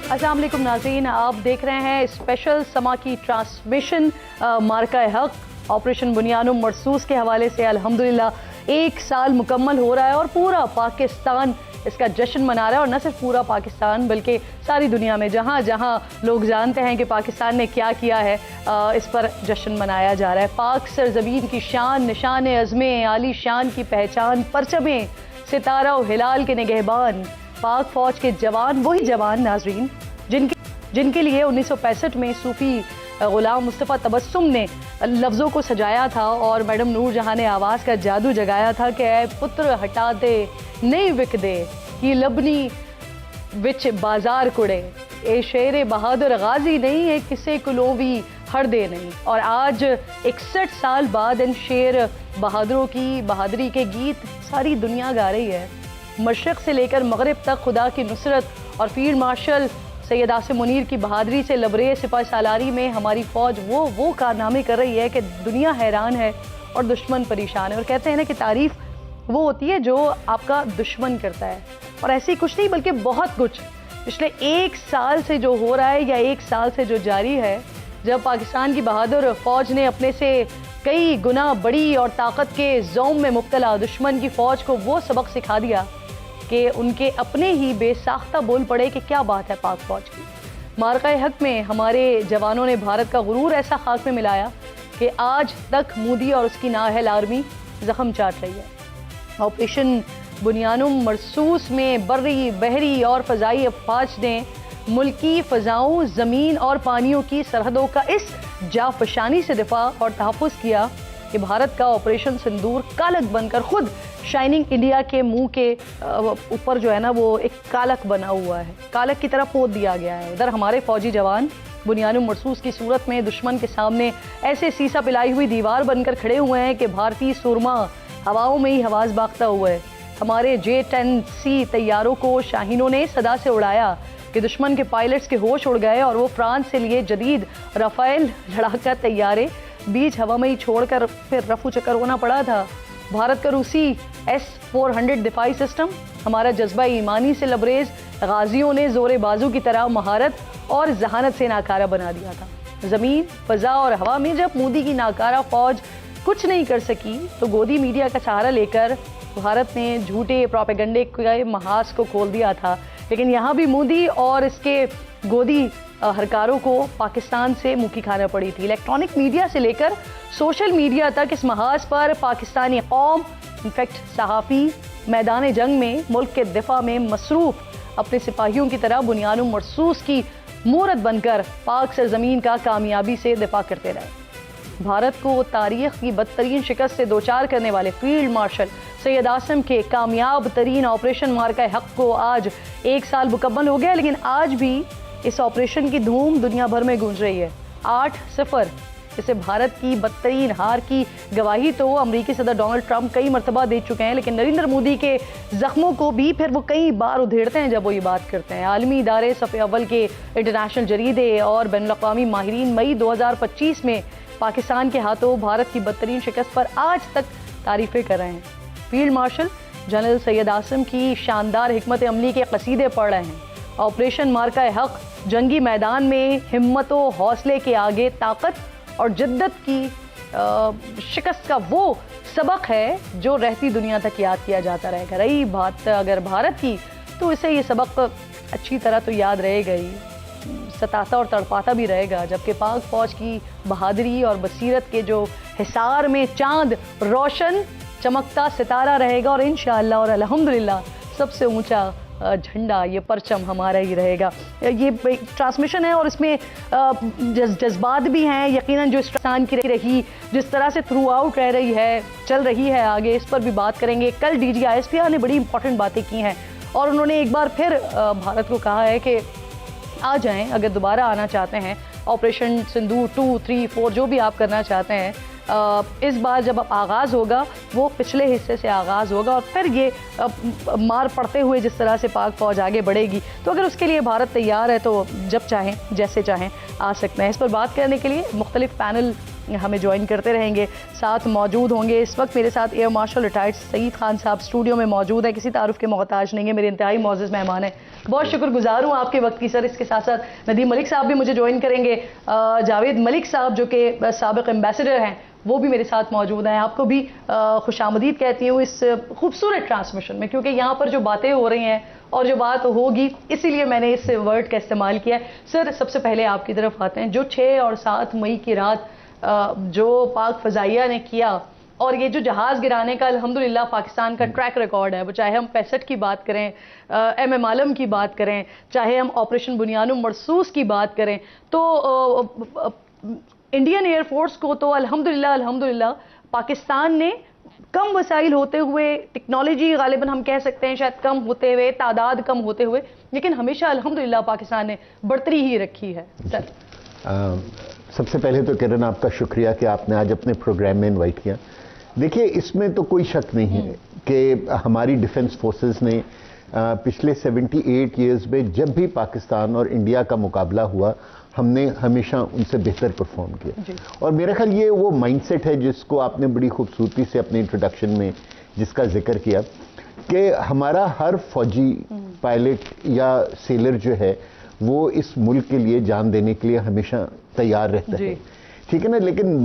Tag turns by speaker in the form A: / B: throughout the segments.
A: अस्सलाम वालेकुम नाज़रीन, आप देख रहे हैं स्पेशल समा की ट्रांसमिशन मार्का-ए-हक ऑपरेशन बुनियानुम मरसूस के हवाले से। अल्हम्दुलिल्लाह 1 साल मुकम्मल हो रहा है और पूरा पाकिस्तान इसका जश्न मना रहा है। और न सिर्फ पूरा पाकिस्तान बल्कि सारी दुनिया में जहाँ जहाँ लोग जानते हैं कि पाकिस्तान ने क्या किया है, इस पर जश्न मनाया जा रहा है। पाक सरजमीन की शान, निशान अज़्मे आली शान की पहचान, परचमे सितारा और हिलाल के निगहबान, पाक फौज के जवान, वही जवान नाजरीन जिनके लिए 1965 में सूफी गुलाम मुस्तफ़ा तबस्सुम ने लफ्ज़ों को सजाया था और मैडम नूर जहाँ ने आवाज़ का जादू जगाया था कि ऐ पुत्र हटा दे नहीं विक दे ये लबनी विच बाजार कुड़े, ए शेर बहादुर गाजी नहीं है किसे कुलोवी हर दे नहीं। और आज 61 साल बाद इन शेर बहादुरों की बहादुरी के गीत सारी दुनिया गा रही है। मशरक़ से लेकर मगरिब तक खुदा की नुसरत और फील्ड मार्शल सैयद आसिम मुनीर की बहादुरी से लबरेज सिपाही सालारी में हमारी फ़ौज वो कारनामे कर रही है कि दुनिया हैरान है और दुश्मन परेशान है। और कहते हैं ना कि तारीफ़ वो होती है जो आपका दुश्मन करता है, और ऐसे ही कुछ नहीं बल्कि बहुत कुछ पिछले 1 साल से जो हो रहा है या 1 साल से जो जारी है, जब पाकिस्तान की बहादुर फ़ौज ने अपने से कई गुना बड़ी और ताकत के ज़ौम में मुब्तला दुश्मन की फ़ौज को वो सबक सिखा दिया कि उनके अपने ही बेसाख्ता बोल पड़े कि क्या बात है पाक फ़ौज की। मार्का-ए-हक में हमारे जवानों ने भारत का गुरूर ऐसा खाक में मिलाया कि आज तक मोदी और उसकी नाअहल आर्मी जख्म चाट रही है। ऑपरेशन बुनियानुम मरसूस में बर्री, बहरी और फ़ज़ाई अफ़वाज ने मुल्की फ़ज़ाओं, ज़मीन और पानियों की सरहदों का इस जाफशानी से दिफा और तहफ़्फ़ुज़ किया कि भारत का ऑपरेशन सिंदूर कालक बनकर खुद शाइनिंग इंडिया के मुंह के ऊपर जो है ना वो एक कालक बना हुआ है, कालक की तरह पोत दिया गया है। उधर हमारे फौजी जवान बुनियानुम मरसूस की सूरत में दुश्मन के सामने ऐसे सीसा पिलाई हुई दीवार बनकर खड़े हुए हैं कि भारतीय सुरमा हवाओं में ही हवास बाख्ता हुआ है। हमारे J-10C तैयारों को शाहीनों ने सदा से उड़ाया कि दुश्मन के पायलट्स के होश उड़ गए और वो फ्रांस से लिए जदीद राफेल लड़ाका तैयारे बीच हवा में ही छोड़कर फिर रफू चक्कर होना पड़ा था। भारत का रूसी S-400 दिफाई सिस्टम हमारा जज्बा ईमानी से लबरेज गाजियों ने जोरे बाजू की तरह महारत और जहानत से नाकारा बना दिया था। ज़मीन, फ़ज़ा और हवा में जब मोदी की नाकारा फ़ौज कुछ नहीं कर सकी तो गोदी मीडिया का सहारा लेकर भारत ने झूठे प्रोपेगेंडे के महाज को खोल दिया था। लेकिन यहाँ भी मोदी और इसके गोदी हरकारों को पाकिस्तान से मुक्की खाना पड़ी थी। इलेक्ट्रॉनिक मीडिया से लेकर सोशल मीडिया तक इस महाज पर पाकिस्तानी कौम, इनफैक्ट सहाफ़ी मैदान जंग में मुल्क के दिफा में मसरूफ़ अपने सिपाहियों की तरह बुनियानुम मरसूस की मूरत बनकर पाक सरजमीन का कामयाबी से दिफा करते रहे। भारत को तारीख़ की बदतरीन शिकस्त से दोचार करने वाले फील्ड मार्शल सैयद आसिम के कामयाब तरीन ऑपरेशन मार्का-ए-हक को आज 1 साल मुकम्मल हो गया, लेकिन आज भी इस ऑपरेशन की धूम दुनिया भर में गूंज रही है। 8-0 इसे भारत की बदतरीन हार की गवाही तो अमरीकी सदर डोनाल्ड ट्रंप कई मरतबा दे चुके हैं, लेकिन नरेंद्र मोदी के जख्मों को भी फिर वो कई बार उधेड़ते हैं जब वो ये बात करते हैं। आलमी इदारे, सफ़े अव्वल के इंटरनेशनल जरीदे और बैनुल-अक़वामी माहिरीन मई 2025 में पाकिस्तान के हाथों भारत की बदतरीन शिकस्त पर आज तक तारीफ़ें कर रहे हैं। Field marshal general Syed Asim की शानदार हिकमत अमली के कसीदे पढ़ रहे हैं। ऑपरेशन मार्का-ए-हक जंगी मैदान में हिम्मत व हौसले के आगे ताकत और जिद्दत की शिकस्त का वो सबक है जो रहती दुनिया तक याद किया जाता रहेगा। रही बात अगर भारत की, तो इसे ये सबक अच्छी तरह तो याद रहेगा ही, सताता और तड़पाता भी रहेगा, जबकि पाक फ़ौज की बहादुरी और बसीरत के जो हिसार में चांद रोशन चमकता सितारा रहेगा। और इंशाअल्लाह और अल्हम्दुलिल्लाह सबसे ऊंचा झंडा, ये परचम हमारा ही रहेगा। ये ट्रांसमिशन है और इसमें जज्बात भी हैं यकीनन, जो इस पाकिस्तान की रही जिस तरह से थ्रू आउट रह रही है, चल रही है आगे, इस पर भी बात करेंगे। कल DG ISPR ने बड़ी इंपॉर्टेंट बातें की हैं और उन्होंने एक बार फिर भारत को कहा है कि आ जाएं अगर दोबारा आना चाहते हैं। ऑपरेशन सिंदूर 2, 3, 4 जो भी आप करना चाहते हैं, इस बार जब आगाज़ होगा वो पिछले हिस्से से आगाज़ होगा और फिर ये मार पड़ते हुए जिस तरह से पाक फ़ौज आगे बढ़ेगी, तो अगर उसके लिए भारत तैयार है तो जब चाहें जैसे चाहें आ सकते हैं। इस पर बात करने के लिए मुख्तलिफ पैनल हमें ज्वाइन करते रहेंगे, साथ मौजूद होंगे। इस वक्त मेरे साथ air marshal retired Saeed Khan sahab studio में मौजूद है, किसी तारुफ के मोहताज नहीं है, मेरे इंतहाई मौजूद मेहमान है। बहुत शुक्रगुजार हूँ आपके वक्त की सर। इसके साथ साथ नदीम मलिक साहब भी मुझे ज्वाइन करेंगे, जावेद मलिक साहब जो कि साबिक एम्बेसडर हैं वो भी मेरे साथ मौजूद हैं। आपको भी खुशामदीद कहती हूँ इस खूबसूरत ट्रांसमिशन में, क्योंकि यहाँ पर जो बातें हो रही हैं और जो बात होगी, इसीलिए मैंने इस वर्ड का इस्तेमाल किया है। सर, सबसे पहले आपकी तरफ आते हैं। जो 6 और 7 मई की रात जो पाक फ़ज़ाइया ने किया, और ये जो जहाज़ गिराने का अल्हम्दुलिल्लाह पाकिस्तान का ट्रैक रिकॉर्ड है, वो चाहे हम 65 की बात करें, MM आलम की बात करें, चाहे हम ऑपरेशन बुनियानुम मरसूस की बात करें, तो इंडियन एयरफोर्स को तो अल्हम्दुलिल्लाह पाकिस्तान ने कम वसाइल होते हुए, टेक्नोलॉजी गालिबन हम कह सकते हैं शायद कम होते हुए, तादाद कम होते हुए, लेकिन हमेशा अल्हम्दुलिल्लाह पाकिस्तान ने बढ़तरी ही रखी है। सर,
B: सबसे पहले तो किरण आपका शुक्रिया कि आपने आज अपने प्रोग्राम में इनवाइट किया। देखिए, इसमें तो कोई शक नहीं है कि हमारी डिफेंस फोर्सेस ने पिछले 78 ईयर्स में जब भी पाकिस्तान और इंडिया का मुकाबला हुआ, हमने हमेशा उनसे बेहतर परफॉर्म किया। और मेरा ख्याल ये वो माइंडसेट है जिसको आपने बड़ी खूबसूरती से अपने इंट्रोडक्शन में जिसका जिक्र किया, कि हमारा हर फौजी पायलट या सेलर जो है वो इस मुल्क के लिए जान देने के लिए हमेशा तैयार रहता है, ठीक है ना। लेकिन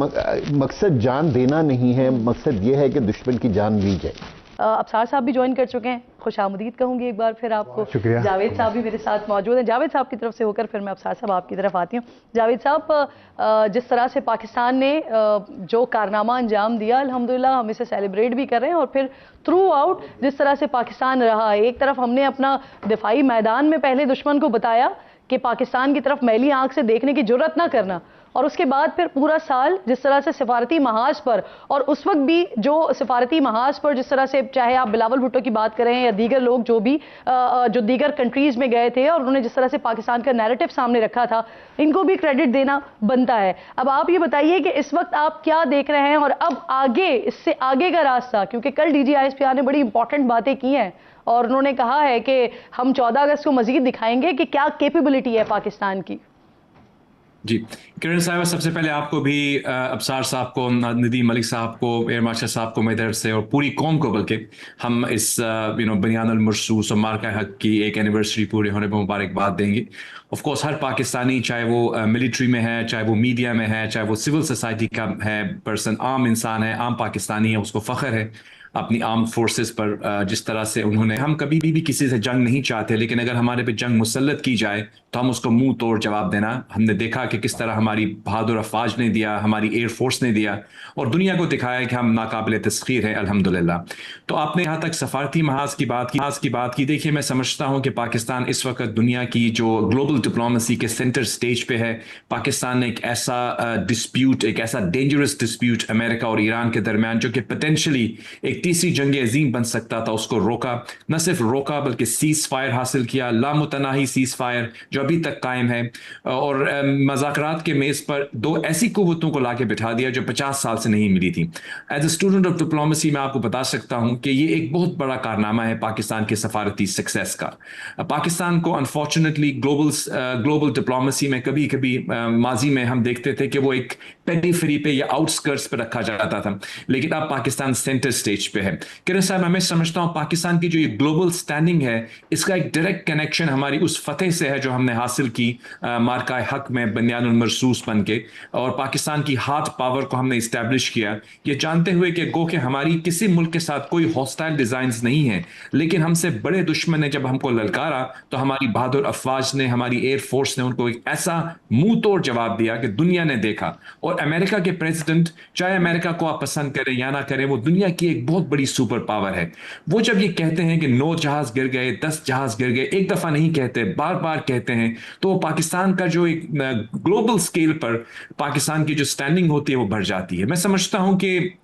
B: मकसद जान देना नहीं है, मकसद ये है कि दुश्मन की जान ली जाए।
A: अबसार साहब भी ज्वाइन कर चुके हैं, खुशामदीद कहूंगी एक बार फिर आपको। जावेद साहब भी मेरे साथ मौजूद हैं। जावेद साहब की तरफ से होकर फिर मैं अबसार साहब आपकी तरफ आती हूँ। जावेद साहब, जिस तरह से पाकिस्तान ने जो कारनामा अंजाम दिया, अल्हम्दुलिल्लाह हम इसे सेलिब्रेट भी कर रहे हैं, और फिर थ्रू आउट जिस तरह से पाकिस्तान रहा, एक तरफ हमने अपना दिफाई मैदान में पहले दुश्मन को बताया कि पाकिस्तान की तरफ मैली आंख से देखने की जुर्रत ना करना, और उसके बाद फिर पूरा साल जिस तरह से सिफारती महाज पर, और उस वक्त भी जो सिफारती महाज पर जिस तरह से, चाहे आप बिलावल भुट्टो की बात करें या दीगर लोग जो भी जो दीगर कंट्रीज में गए थे और उन्होंने जिस तरह से पाकिस्तान का नैरेटिव सामने रखा था, इनको भी क्रेडिट देना बनता है। अब आप ये बताइए कि इस वक्त आप क्या देख रहे हैं, और अब आगे, इससे आगे का रास्ता, क्योंकि कल DGISPR ने बड़ी इंपॉर्टेंट बातें की हैं और उन्होंने कहा है कि हम 14 अगस्त को मजीद दिखाएंगे कि क्या कैपेबिलिटी है पाकिस्तान की।
C: जी किरण साहब, सबसे पहले आपको भी, अबसार साहब को, नदीम मलिक साहब को, एयर मार्शल साहब को मेरी तरफ से और पूरी कौम को, बल्कि हम इस बुनियानुल मरसूस और मार्का हक की एक एनिवर्सरी पूरे होने पर मुबारकबाद देंगे। ऑफ कोर्स हर पाकिस्तानी, चाहे वो मिलिट्री में है, चाहे वो मीडिया में है, चाहे वो सिविल सोसाइटी का है पर्सन, आम इंसान है, आम पाकिस्तानी है, उसको फ़ख्र है अपनी आर्म फोर्सेस पर, जिस तरह से उन्होंने, हम कभी भी किसी से जंग नहीं चाहते, लेकिन अगर हमारे पे जंग मुसल्लत की जाए तो हम उसको मुंह तोड़ जवाब देना। हमने देखा कि किस तरह हमारी बहादुर अफवाज ने दिया, हमारी एयर फोर्स ने दिया, और दुनिया को दिखाया कि हम नाकाबिल तस्खीर हैं अल्हम्दुलिल्लाह। तो आपने यहाँ तक सफारती महाज की बात की। देखिए, मैं समझता हूँ कि पाकिस्तान इस वक्त दुनिया की जो ग्लोबल डिप्लोमेसी के सेंटर स्टेज पे है। पाकिस्तान ने एक ऐसा डिस्प्यूट, एक ऐसा डेंजरस डिस्प्यूट अमेरिका और ईरान के दरमियान, जो कि पोटेंशली एक तीसरी जंग अजीम बन सकता था, उसको रोका। न सिर्फ रोका बल्कि सीज फायर हासिल किया, लामुतनाही सीज फायर जो अभी तक कायम है, और मज़ाकरात के मेज़ पर दो ऐसी कुव्वतों को लाके बिठा दिया जो 50 साल से नहीं मिली थी। As a student of diplomacy मैं आपको बता सकता हूं कि ये एक बहुत बड़ा कारनामा है पाकिस्तान के सफारती सक्सेस का। पाकिस्तान को अनफॉर्चुनेटली ग्लोबल डिप्लोमेसी में कभी कभी माजी में हम देखते थे कि वो एक पेरीफेरी पे या आउटस्कर्ट्स पे रखा जाता था, लेकिन अब पाकिस्तान सेंटर स्टेज पे है। किरण साहब, मैं समझता हूं पाकिस्तान की जो ये ग्लोबल स्टैंडिंग है, इसका एक डायरेक्ट कनेक्शन हमारी उस फतेह से है जो हमने हासिल की मार्का हक में बुनियानुल मरसूस बन के, और पाकिस्तान की हार्ट पावर को हमने इस्टेब्लिश किया, ये जानते हुए कि गो के हमारी किसी मुल्क के साथ कोई हॉस्टाइल डिजाइन्स नहीं है, लेकिन हमसे बड़े दुश्मन ने जब हमको ललकारा तो हमारी बहादुर अफवाज ने, हमारी एयर फोर्स ने उनको एक ऐसा मुंह तोड़ जवाब दिया कि दुनिया ने देखा। और अमेरिका के प्रेसिडेंट, चाहे अमेरिका को आप पसंद करें या ना करें, वो दुनिया की एक बहुत बड़ी सुपर पावर है। वो जब ये कहते हैं कि 9 जहाज गिर गए, 10 जहाज गिर गए, एक दफा नहीं कहते, बार बार कहते हैं, तो पाकिस्तान का जो एक ग्लोबल स्केल पर पाकिस्तान की जो स्टैंडिंग होती है वो बढ़ जाती है। मैं समझता हूं कि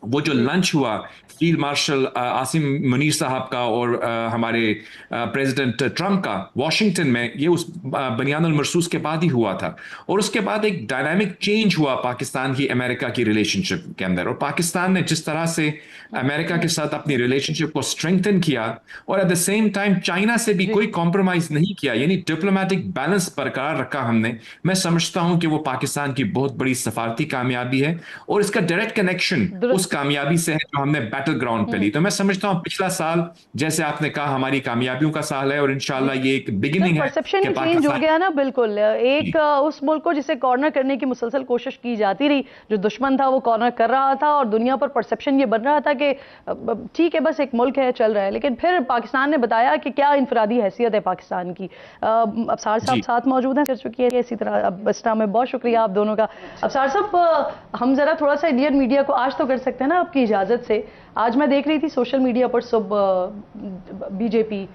C: वो जो लंच हुआ फील्ड मार्शल आसिम मुनीर साहब का और हमारे प्रेसिडेंट ट्रंप का वॉशिंगटन में, ये उस बनियानुल मरसूस के बाद ही हुआ था। और उसके बाद एक डायनामिक चेंज हुआ पाकिस्तान की अमेरिका की रिलेशनशिप के अंदर, और पाकिस्तान ने जिस तरह से अमेरिका के साथ अपनी रिलेशनशिप को स्ट्रेंथन किया और at the same time China से भी कोई कॉम्प्रोमाइज नहीं किया, यानी डिप्लोमेटिक बैलेंस बरकरार रखा हमने, मैं समझता हूं कि वो पाकिस्तान की बहुत बड़ी सफारती कामयाबी है और इसका डायरेक्ट कनेक्शन उस कामयाबी से है जो हमने बैटल ग्राउंड पे ली। तो मैं समझता हूं पिछला साल, जैसे आपने कहा, हमारी कामयाबियों का साल है और इंशाल्लाह ये एक बिगिनिंग है।
A: परसेप्शन ही चेंज हो गया ना, बिल्कुल। एक उस मुल्क को जिसे कॉर्नर करने की मुसलसल कोशिश की जाती रही, जो दुश्मन था वो कॉर्नर कर रहा था और दुनिया पर परसेप्शन ये बन रहा था कि ठीक है बस एक मुल्क है, चल रहा है। लेकिन फिर पाकिस्तान ने बताया कि क्या इनफरादी हैसियत है पाकिस्तान की। अफसार साहब साथ मौजूद हैं, कर चुकी है इसी तरह। अब इस टाइम में बहुत शुक्रिया आप दोनों का। अफसार साहब, हम जरा थोड़ा सा इंडियन मीडिया को आज तो कर सकते हैं ना आपकी इजाजत से। आज मैं देख रही थी सोशल मीडिया पर सुबह बीजेपी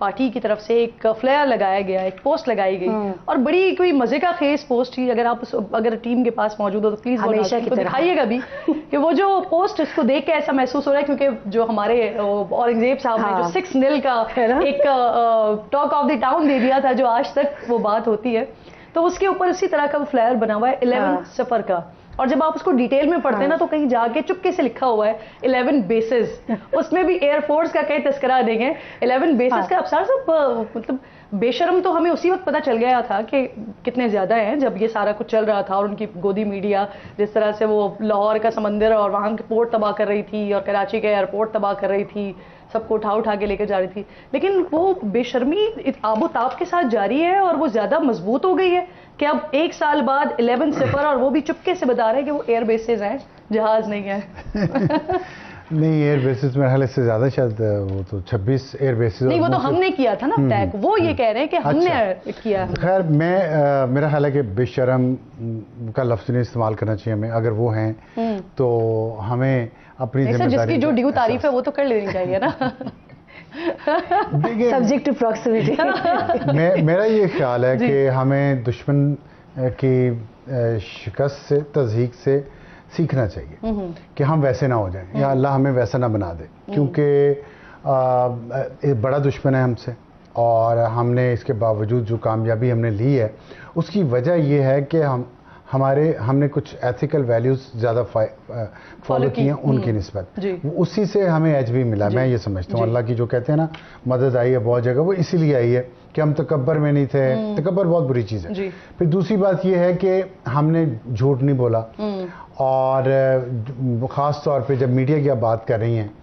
A: पार्टी की तरफ से एक फ्लेयर लगाया गया, एक पोस्ट लगाई गई और बड़ी कोई मजे का खेस पोस्ट थी। अगर आप अगर टीम के पास मौजूद हो तो प्लीज दिखाइएगा भी कि वो जो पोस्ट, इसको देख के ऐसा महसूस हो रहा है क्योंकि जो हमारे औरंगजेब साहब ने जो 6-0 का एक टॉक ऑफ द टाउन दे दिया था, जो आज तक वो बात होती है, तो उसके ऊपर इसी तरह का वो फ्लेयर बना हुआ है 11 सफर का। और जब आप उसको डिटेल में पढ़ते हैं ना, तो कहीं जाके चुपके से लिखा हुआ है 11 बेसिस, उसमें भी एयरफोर्स का कई तस्करा देंगे 11 बेसिस का। अफसार साहब, मतलब बेशरम तो हमें उसी वक्त पता चल गया था कि कितने ज्यादा हैं, जब ये सारा कुछ चल रहा था और उनकी गोदी मीडिया जिस तरह से वो लाहौर का समंदर और वहां के पोर्ट तबाह कर रही थी और कराची के एयरपोर्ट तबाह कर रही थी, सबको उठा के लेकर जा रही थी। लेकिन वो बेशर्मी आबो ताब के साथ जारी है और वो ज्यादा मजबूत हो गई है कि अब 1 साल बाद 11 सिफर, और वो भी चुपके से बता रहे हैं कि वो एयर बेसिस हैं, जहाज नहीं है।
D: नहीं, एयर बेसिस मेरे ख्याल से ज्यादा, शायद वो तो 26 एयर बेसिस।
A: नहीं, वो तो हमने किया था ना अटैक, वो ये कह रहे हैं कि हमने किया है।
D: खैर, मैं मेरा ख्याल है कि बेशरम का लफ्ज नहीं इस्तेमाल करना चाहिए हमें। अगर वो हैं तो हमें अपनी जिम्मेदारी,
A: जिसकी जो ड्यू तारीफ है वो तो कर लेनी चाहिए ना।
E: Subject to proximity.
D: मेरा ये ख्याल है कि हमें दुश्मन की शिकस्त से, तज़हीक से सीखना चाहिए कि हम वैसे ना हो जाएं, या अल्लाह हमें वैसा ना बना दे, क्योंकि एक बड़ा दुश्मन है हमसे और हमने इसके बावजूद जो कामयाबी हमने ली है उसकी वजह यह है कि हमने कुछ एथिकल वैल्यूज़ ज़्यादा फॉलो किए हैं उनकी निस्बत, उसी से हमें एज भी मिला। मैं ये समझता हूँ अल्लाह की जो कहते हैं ना मदद आई है बहुत जगह, वो इसीलिए आई है कि हम तकब्बर में नहीं थे। तकब्बर बहुत बुरी चीज़ है। फिर दूसरी बात ये है कि हमने झूठ नहीं बोला, और ख़ास तौर पे जब मीडिया की आप बात कर रही हैं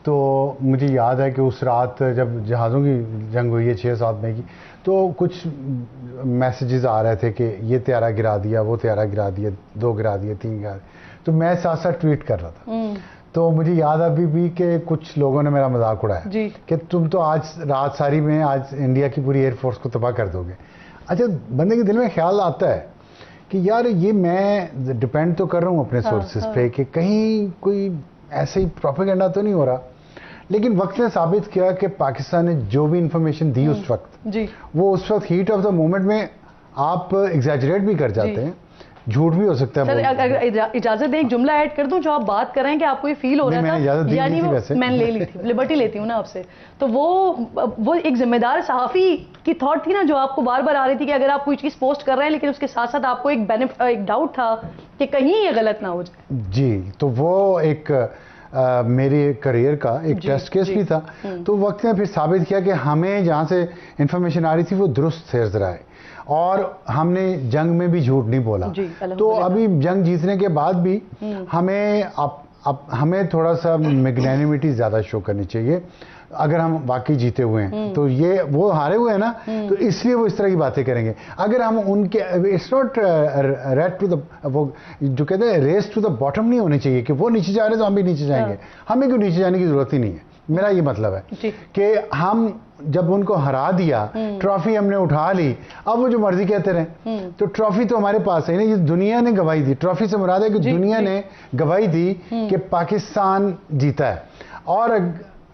D: तो मुझे याद है कि उस रात जब जहाज़ों की जंग हुई है 6-7 मई की, तो कुछ मैसेजेस आ रहे थे कि ये त्यारा गिरा दिया, वो त्यारा गिरा दिया, 2 गिरा दिए, 3 गिरा दिया, तो मैं साथ साथ ट्वीट कर रहा था। तो मुझे याद अभी भी कि कुछ लोगों ने मेरा मजाक उड़ाया कि तुम तो आज रात सारी में आज इंडिया की पूरी एयरफोर्स को तबाह कर दोगे। अच्छा, बंदे के दिल में ख्याल आता है कि यार ये मैं डिपेंड तो कर रहा हूँ अपने सोर्सेज पे कि कहीं कोई ऐसे ही प्रोपेगेंडा तो नहीं हो रहा, लेकिन वक्त ने साबित किया कि पाकिस्तान ने जो भी इंफॉर्मेशन दी उस वक्त, वो उस वक्त हीट ऑफ द मोमेंट में आप एग्जैजरेट भी कर जाते हैं, झूठ भी हो सकता है।
A: सर, अगर इजाजत दें, एक जुमला ऐड कर दूं, जो आप बात कर रहे हैं कि आपको ये फील हो रहा था, यानी मैंने ले ली थी, लिबर्टी लेती हूँ ना आपसे, तो वो एक जिम्मेदार सहाफ़ी की थॉट थी ना, जो आपको बार बार आ रही थी कि अगर आप कोई चीज़ पोस्ट कर रहे हैं लेकिन उसके साथ साथ आपको एक डाउट था कि कहीं ये गलत ना हो जाए।
D: जी, तो वो एक मेरे करियर का एक टेस्ट केस भी था। तो वक्त ने फिर साबित किया कि हमें जहाँ से इंफॉर्मेशन आ रही थी वो दुरुस्त थे ज़राए, और हमने जंग में भी झूठ नहीं बोला। तो अभी जंग जीतने के बाद भी हमें थोड़ा सा मैग्नैनिमिटी ज़्यादा शो करनी चाहिए अगर हम वाकई जीते हुए हैं। तो ये वो हारे हुए हैं ना, तो इसलिए वो इस तरह की बातें करेंगे। अगर हम उनके, it's not rate to the, वो जो कहते हैं रेस टू द बॉटम नहीं होनी चाहिए कि वो नीचे जा रहे तो हम भी नीचे जाएंगे। हमें क्यों नीचे जाने की जरूरत ही नहीं है। मेरा ये मतलब है कि हम जब उनको हरा दिया, ट्रॉफी हमने उठा ली, अब वो जो मर्जी कहते रहे, तो ट्रॉफी तो हमारे पास है ना, ये दुनिया ने गवाही दी। ट्रॉफी से मुराद है कि दुनिया ने गवाही दी कि पाकिस्तान जीता है, और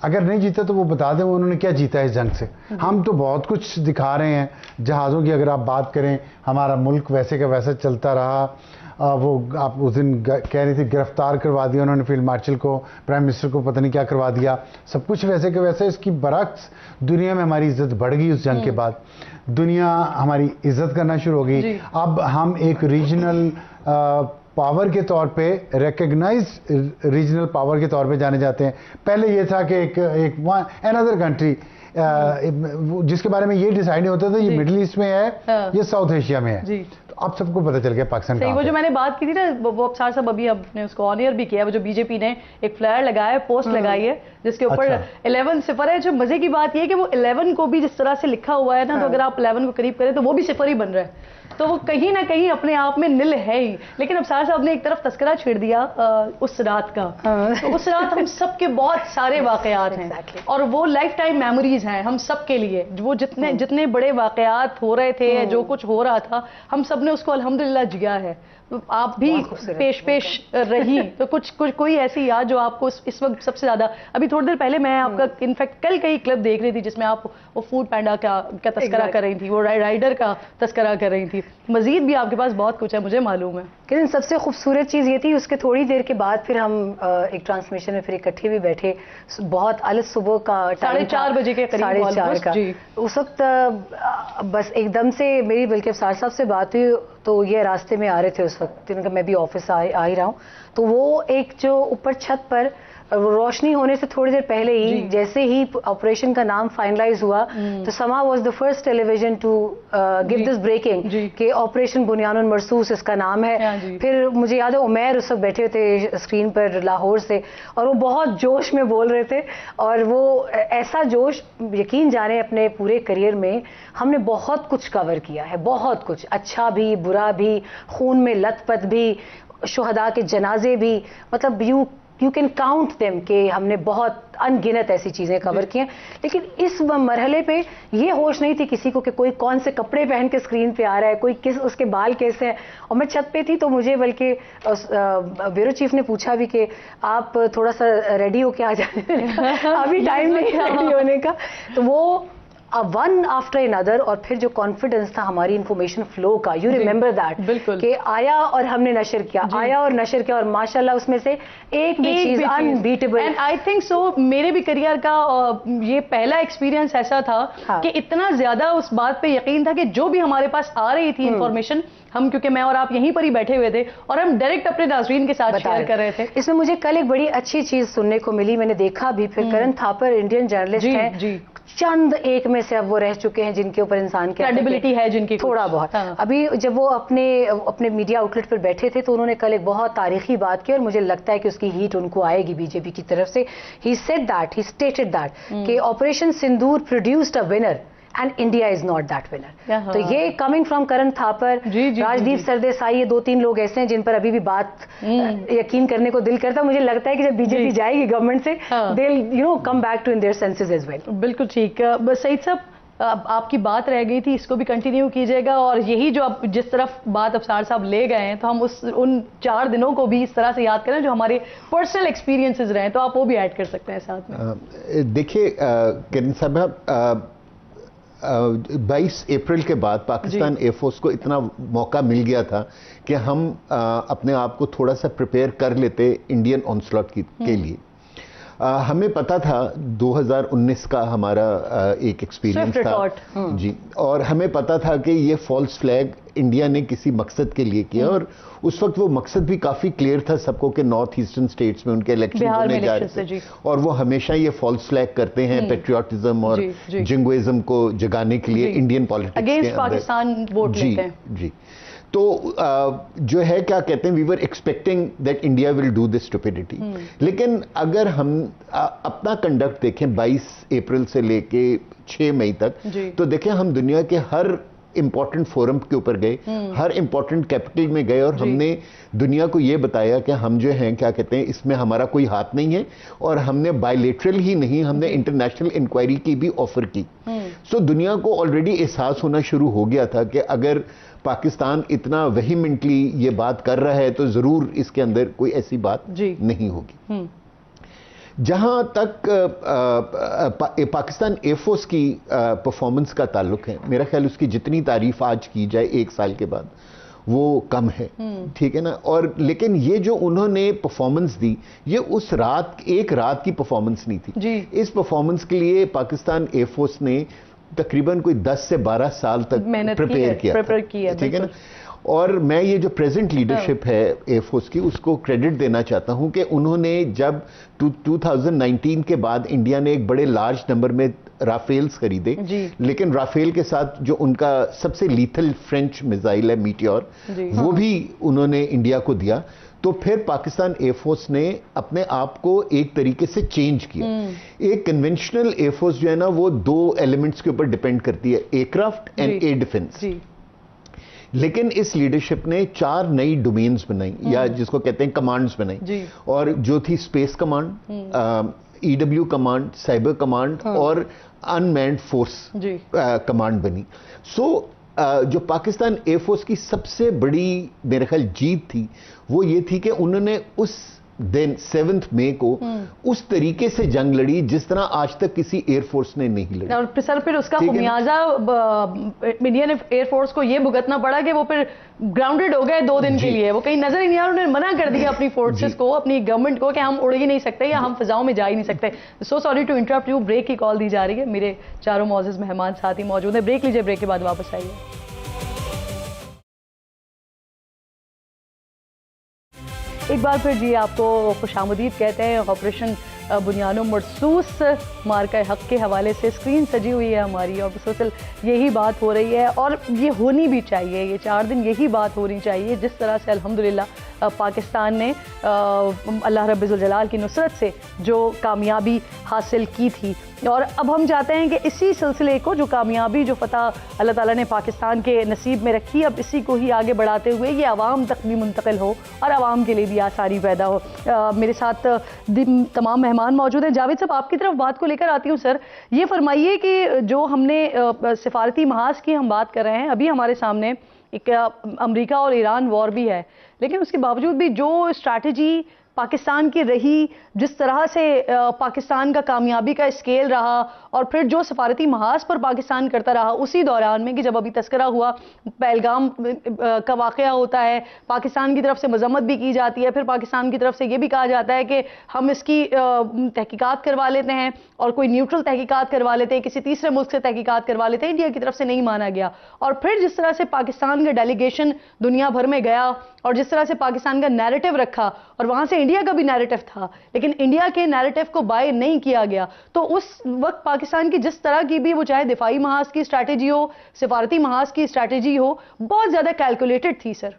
D: अगर नहीं जीता तो वो बता दें उन्होंने क्या जीता है इस जंग से। हम तो बहुत कुछ दिखा रहे हैं, जहाज़ों की अगर आप बात करें, हमारा मुल्क वैसे का वैसा चलता रहा, वो आप उस दिन कह रही थी गिरफ्तार करवा दिया उन्होंने फील्ड मार्शल को, प्राइम मिनिस्टर को पता नहीं क्या करवा दिया, सब कुछ वैसे के वैसे। इसकी बरक्स दुनिया में हमारी इज्जत बढ़ गई उस जंग के बाद, दुनिया हमारी इज्जत करना शुरू हो गई। अब हम एक रीजनल पावर के तौर पे, रिकग्नाइज रीजनल पावर के तौर पे जाने जाते हैं। पहले ये था कि एक अनदर कंट्री जिसके बारे में ये डिसाइड नहीं होता था ये मिडिल ईस्ट में है, ये साउथ एशिया में है। तो अब सबको पता चल गया पाकिस्तान
A: सही। वो जो मैंने बात की थी ना, वो अफसार साहब अभी आपने उसको ऑनियर भी किया, वो जो बीजेपी ने एक फ्लायर लगाया है, पोस्ट लगाई है जिसके ऊपर 11 सिफर है। जो मजे की बात ये है कि वो 11 को भी जिस तरह से लिखा हुआ है ना, तो अगर आप 11 को करीब करें तो वो भी सिफर ही बन रहा है, तो वो कहीं ना कहीं अपने आप में निल है ही। लेकिन अफसार साहब ने एक तरफ तस्करा छेड़ दिया उस रात का, तो उस रात हम सबके बहुत सारे वाकयात हैं और वो लाइफ टाइम मेमोरीज हैं हम सब के लिए। वो जितने बड़े वाकयात हो रहे थे, जो कुछ हो रहा था, हम सब ने उसको अल्हम्दुलिल्लाह जिया है। आप भी पेश रही तो कुछ कोई ऐसी याद जो आपको इस वक्त सबसे ज्यादा। अभी थोड़ी देर पहले मैं आपका इनफैक्ट कल कई क्लिप देख रही थी जिसमें आप वो फूड पैंडा का तस्करा कर रही थी, वो राइडर का तस्करा कर रही थी। मजीद भी आपके पास बहुत कुछ है, मुझे मालूम है।
E: लेकिन सबसे खूबसूरत चीज़ ये थी, उसके थोड़ी देर के बाद फिर हम एक ट्रांसमिशन में फिर इकट्ठे भी बैठे, बहुत अलग सुबह का
A: 4:30 बजे के करीब,
E: 4:30 का। उस वक्त बस एकदम से मेरी बल्कि अफसार साहब से बात हुई, तो ये रास्ते में आ रहे थे उस वक्त, उनका मैं भी ऑफिस आ ही रहा हूँ, तो वो एक जो ऊपर छत पर रोशनी होने से थोड़ी देर पहले ही जैसे ही ऑपरेशन का नाम फाइनलाइज हुआ, तो Samaa was the first television to give this breaking कि ऑपरेशन बुनियानुल मरसूस इसका नाम है। फिर मुझे याद है उमैर उस वक्त बैठे थे स्क्रीन पर लाहौर से, और वो बहुत जोश में बोल रहे थे, और वो ऐसा जोश, यकीन जाने अपने पूरे करियर में हमने बहुत कुछ कवर किया है, बहुत कुछ, अच्छा भी बुरा भी, खून में लथपथ भी, शुहदा के जनाजे भी, मतलब यू कैन काउंट देम कि हमने बहुत अनगिनत ऐसी चीज़ें कवर की हैं। लेकिन इस मरहले पे ये होश नहीं थी किसी को कि कोई कौन से कपड़े पहन के स्क्रीन पे आ रहा है, कोई किस उसके बाल कैसे हैं। और मैं छत पे थी तो मुझे बल्कि ब्यूरो चीफ ने पूछा भी कि आप थोड़ा सा रेडी होके आ जाए अभी टाइम नहीं है रेडी होने का। तो वो वन आफ्टर अनदर, और फिर जो कॉन्फिडेंस था हमारी इंफॉर्मेशन फ्लो का, यू रिमेंबर दैट,
A: बिल्कुल,
E: कि आया और हमने नशर किया, आया और नशर किया, और माशाल्लाह उसमें से एक भी चीज unbeatable.
A: And I think so मेरे भी करियर का ये पहला एक्सपीरियंस ऐसा था कि इतना ज्यादा उस बात पे यकीन था कि जो भी हमारे पास आ रही थी इंफॉर्मेशन, हम, क्योंकि मैं और आप यहीं पर ही बैठे हुए थे और हम डायरेक्ट अपने नाज़रीन के साथ शेयर कर रहे थे।
E: इसमें मुझे कल एक बड़ी अच्छी चीज सुनने को मिली, मैंने देखा भी, फिर करण थापर इंडियन जर्नलिस्ट हैं, चंद एक में से अब वो रह चुके हैं जिनके ऊपर इंसान की
A: क्रेडिबिलिटी है, जिनकी
E: थोड़ा बहुत। अभी जब वो अपने मीडिया आउटलेट पर बैठे थे तो उन्होंने कल एक बहुत तारीखी बात की, और मुझे लगता है कि उसकी हीट उनको आएगी बीजेपी की तरफ से। He said that, he stated that कि operation Sindoor produced a winner and India is not that winner। तो ये कमिंग फ्रॉम करण थापर, राजदीप सरदेसाई, ये 2-3 लोग ऐसे हैं जिन पर अभी भी बात यकीन करने को दिल करता है। मुझे लगता है कि जब बीजेपी जाएगी गवर्नमेंट से, they'll come back to in their senses as well.
A: बिल्कुल ठीक। बस सईद साहब, आपकी बात रह गई थी, इसको भी कंटिन्यू कीजिएगा, और यही जो आप जिस तरफ बात अफसार साहब ले गए हैं, तो हम उन 4 दिनों को भी इस तरह से याद करें जो हमारे पर्सनल एक्सपीरियंसेस रहे, तो आप वो भी ऐड कर सकते हैं साथ में।
B: देखिए किरण साहब, 22 अप्रैल के बाद पाकिस्तान एयरफोर्स को इतना मौका मिल गया था कि हम अपने आप को थोड़ा सा प्रिपेयर कर लेते इंडियन ऑनस्लॉट के लिए। हमें पता था 2019 का हमारा एक एक्सपीरियंस था जी, और हमें पता था कि ये फॉल्स फ्लैग इंडिया ने किसी मकसद के लिए किया, और उस वक्त वो मकसद भी काफ़ी क्लियर था सबको कि नॉर्थ ईस्टर्न स्टेट्स में उनके इलेक्शन होने जा रहे थे, और वो हमेशा ये फॉल्स फ्लैग करते हैं पेट्रियाटिज्म और जिंगोइज्म को जगाने के लिए इंडियन पॉलिटिक्स के अंदर।
A: पाकिस्तान वोट लेते हैं
B: जी। तो जो है क्या कहते हैं, we were expecting that India will do this stupidity. लेकिन अगर हम अपना कंडक्ट देखें 22 अप्रैल से लेके 6 मई तक, तो देखें हम दुनिया के हर इंपॉर्टेंट फोरम के ऊपर गए, हर इंपॉर्टेंट कैपिटल में गए, और हमने दुनिया को ये बताया कि हम जो हैं क्या कहते हैं इसमें हमारा कोई हाथ नहीं है, और हमने बायलेटरल ही नहीं, हमने इंटरनेशनल इंक्वायरी की भी ऑफर की। सो दुनिया को ऑलरेडी एहसास होना शुरू हो गया था कि अगर पाकिस्तान इतना वेहीमेंटली ये बात कर रहा है तो जरूर इसके अंदर कोई ऐसी बात नहीं होगी। जहां तक पाकिस्तान एयरफोर्स की परफॉर्मेंस का ताल्लुक है, मेरा ख्याल उसकी जितनी तारीफ आज की जाए 1 साल के बाद, वो कम है, ठीक है ना। और लेकिन ये जो उन्होंने परफॉर्मेंस दी, ये उस रात, एक रात की परफॉर्मेंस नहीं थी
A: जी।
B: इस परफॉर्मेंस के लिए पाकिस्तान एयरफोर्स ने तकरीबन कोई 10 से 12 साल तक प्रिपेयर किया, ठीक है ना। और मैं ये जो प्रेजेंट लीडरशिप है एयरफोर्स की, उसको क्रेडिट देना चाहता हूं कि उन्होंने जब 2019 के बाद इंडिया ने एक बड़े लार्ज नंबर में राफेल्स खरीदे, लेकिन राफेल के साथ जो उनका सबसे लीथल फ्रेंच मिसाइल है मीटियोर, वो भी उन्होंने इंडिया को दिया। तो फिर पाकिस्तान एयरफोर्स ने अपने आप को एक तरीके से चेंज किया। एक कन्वेंशनल एयरफोर्स जो है ना, वो दो एलिमेंट्स के ऊपर डिपेंड करती है, एयरक्राफ्ट एंड एयर डिफेंस। लेकिन इस लीडरशिप ने 4 नई डोमेन्स बनाई, या जिसको कहते हैं कमांड्स बनाई, और जो थी space command, EW command, cyber command और अनमैन्ड फोर्स कमांड बनी। जो पाकिस्तान एयरफोर्स की सबसे बड़ी मेरे ख्याल जीत थी, वो ये थी कि उन्होंने उस दिन 7 मई को उस तरीके से जंग लड़ी जिस तरह आज तक किसी एयरफोर्स ने नहीं लड़ी।
A: और सर फिर उसका खुमियाजा इंडियन एयरफोर्स को ये भुगतना पड़ा कि वो फिर ग्राउंडेड हो गए 2 दिन के लिए, वो कहीं नजर ही नहीं आ रहा। उन्होंने मना कर दिया अपनी फोर्सेस को, अपनी गवर्नमेंट को, कि हम उड़ ही नहीं सकते या हम फिजाओं में जा ही नहीं सकते। So sorry to interrupt you, break की कॉल दी जा रही है, मेरे चारों मौजूद मेहमान साथी मौजूद है। ब्रेक लीजिए, ब्रेक के बाद वापस आइए। एक बार फिर जी आपको खुशामदीद कहते हैं। ऑपरेशन बुनियानो मरसूस मार्का हक के हवाले से स्क्रीन सजी हुई है हमारी, और मुसलसल यही बात हो रही है, और ये होनी भी चाहिए। ये 4 दिन यही बात होनी चाहिए। जिस तरह से अल्हम्दुलिल्लाह पाकिस्तान ने अल्लाह रब्बुल जलाल की नुसरत से जो कामयाबी हासिल की थी, और अब हम चाहते हैं कि इसी सिलसिले को, जो कामयाबी, जो फतह अल्लाह ताला ने पाकिस्तान के नसीब में रखी, अब इसी को ही आगे बढ़ाते हुए ये आवाम तक भी मुंतकिल हो और आवाम के लिए भी आसानी पैदा हो। मेरे साथ तमाम मेहमान मौजूद हैं। जावेद साहब, आपकी तरफ बात को लेकर आती हूँ। सर, ये फरमाइए कि जो हमने सिफारती महाज की हम बात कर रहे हैं, अभी हमारे सामने एक अमेरिका और ईरान वॉर भी है, लेकिन उसके बावजूद भी जो स्ट्रैटेजी पाकिस्तान की रही, जिस तरह से पाकिस्तान का कामयाबी का स्केल रहा, और फिर जो सफारती महाज पर पाकिस्तान करता रहा उसी दौरान में, कि जब अभी तस्करा हुआ पहलगाम का वाक़या होता है, पाकिस्तान की तरफ से मजम्मत भी की जाती है, फिर पाकिस्तान की तरफ से ये भी कहा जाता है कि हम इसकी तहकीकात करवा लेते हैं, और कोई न्यूट्रल तहकीकात करवा लेते हैं, किसी तीसरे मुल्क से तहकीकात करवा लेते हैं। इंडिया की तरफ से नहीं माना गया। और फिर जिस तरह से पाकिस्तान का डेलीगेशन दुनिया भर में गया, और जिस तरह से पाकिस्तान का नैरेटिव रखा, और वहां से इंडिया का भी नैरेटिव था, लेकिन इंडिया के नैरेटिव को बाय नहीं किया गया, तो उस वक्त पाकिस्तान की जिस तरह की भी, वो चाहे दिफाई महाज की स्ट्रैटेजी हो, सिफारती महाज की स्ट्रैटेजी हो, बहुत ज्यादा कैलकुलेटेड थी सर।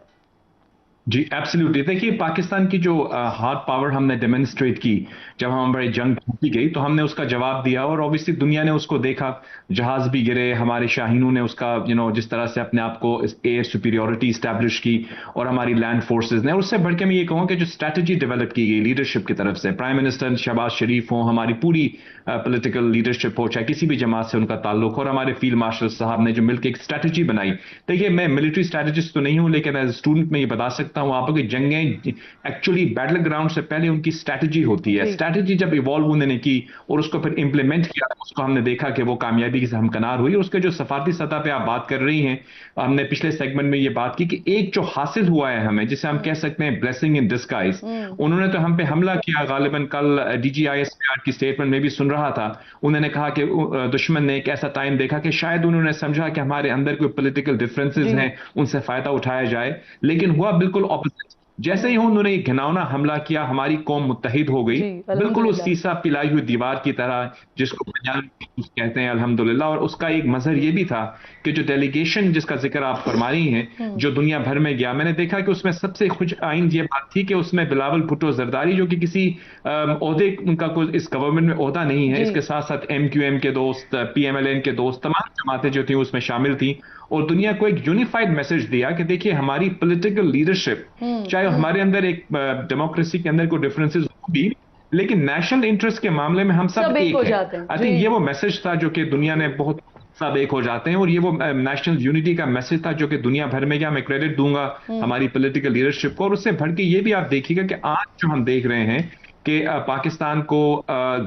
C: जी एब्सोल्युटली। देखिए, पाकिस्तान की जो हार्ड पावर हमने डेमोन्स्ट्रेट की जब हमारी जंग जीती गई, तो हमने उसका जवाब दिया, और ऑब्वियसली दुनिया ने उसको देखा। जहाज भी गिरे, हमारे शाहीनों ने उसका जिस तरह से अपने आप को एयर सुपीरियोरिटी स्टैब्लिश की, और हमारी लैंड फोर्सेज ने। और उससे बढ़ के मैं ये कहूँ कि जो स्ट्रैटेजी डेवलप की गई लीडरशिप की तरफ से, प्राइम मिनिस्टर शहबाज शरीफ हो, हमारी पूरी पॉलिटिकल लीडरशिप हो, चाहे किसी भी जमात से उनका ताल्लुक, और हमारे फील्ड मार्शल साहब ने जो मिलकर एक स्ट्रैटेजी बनाई। देखिए, मैं मिलिट्री स्ट्रैटेजिस्ट तो नहीं हूं, लेकिन एज स्टूडेंट में ये बता सकता हूं आपको कि जंगें एक्चुअली बैटल ग्राउंड से पहले उनकी स्ट्रैटेजी होती है। स्ट्रैटेजी जब इवॉल्व उन्होंने की और उसको फिर इंप्लीमेंट किया, उसको हमने देखा कि वो कामयाबी से हमकनार हुई। उसके जो सफारती सतह पे आप बात कर रही हैं, हमने पिछले सेगमेंट में ये बात की कि एक जो हासिल हुआ है हमें, जिसे हम कह सकते हैं ब्लेसिंग इन डिस्गाइज, उन्होंने तो हम पे हमला किया। गालिबन कल DGISPR की स्टेटमेंट में भी सुन रहा था, उन्होंने कहा कि दुश्मन ने एक ऐसा टाइम देखा कि शायद उन्होंने समझा कि हमारे अंदर कोई पॉलिटिकल डिफरेंसेस हैं, उनसे फायदा उठाया जाए, लेकिन हुआ बिल्कुल ऑपोजिट। जैसे ही उन्होंने एक घिनौना हमला किया, हमारी कौम मुत्तहिद हो गई, बिल्कुल उस सीसा पिलाई हुई दीवार की तरह, जिसको कहते हैं अल्हम्दुलिल्लाह। और उसका एक मजहर ये भी था कि जो डेलीगेशन जिसका जिक्र आप फरमा रही हैं, जो दुनिया भर में गया, मैंने देखा कि उसमें सबसे खुश आइंद ये बात थी कि उसमें बिलावल भुट्टो जरदारी, जो कि किसी ओहदे, उनका कोई इस गवर्नमेंट में ओहदा नहीं है, इसके साथ साथ MQM के दोस्त, PMLN के दोस्त, तमाम जमातें जो थी उसमें शामिल थी, और दुनिया को एक यूनिफाइड मैसेज दिया कि देखिए, हमारी पॉलिटिकल लीडरशिप, चाहे हमारे अंदर एक डेमोक्रेसी के अंदर कोई डिफरेंसेस होगी, लेकिन नेशनल इंटरेस्ट के मामले में हम सब एक हो जाते हैं। आई थिंक ये वो मैसेज था जो कि दुनिया ने बहुत सब एक हो जाते हैं, और ये वो नेशनल यूनिटी का मैसेज था जो कि दुनिया भर में गया। मैं क्रेडिट दूंगा हमारी पॉलिटिकल लीडरशिप को। और उससे बढ़ के ये भी आप देखिएगा कि आज जो हम देख रहे हैं कि पाकिस्तान को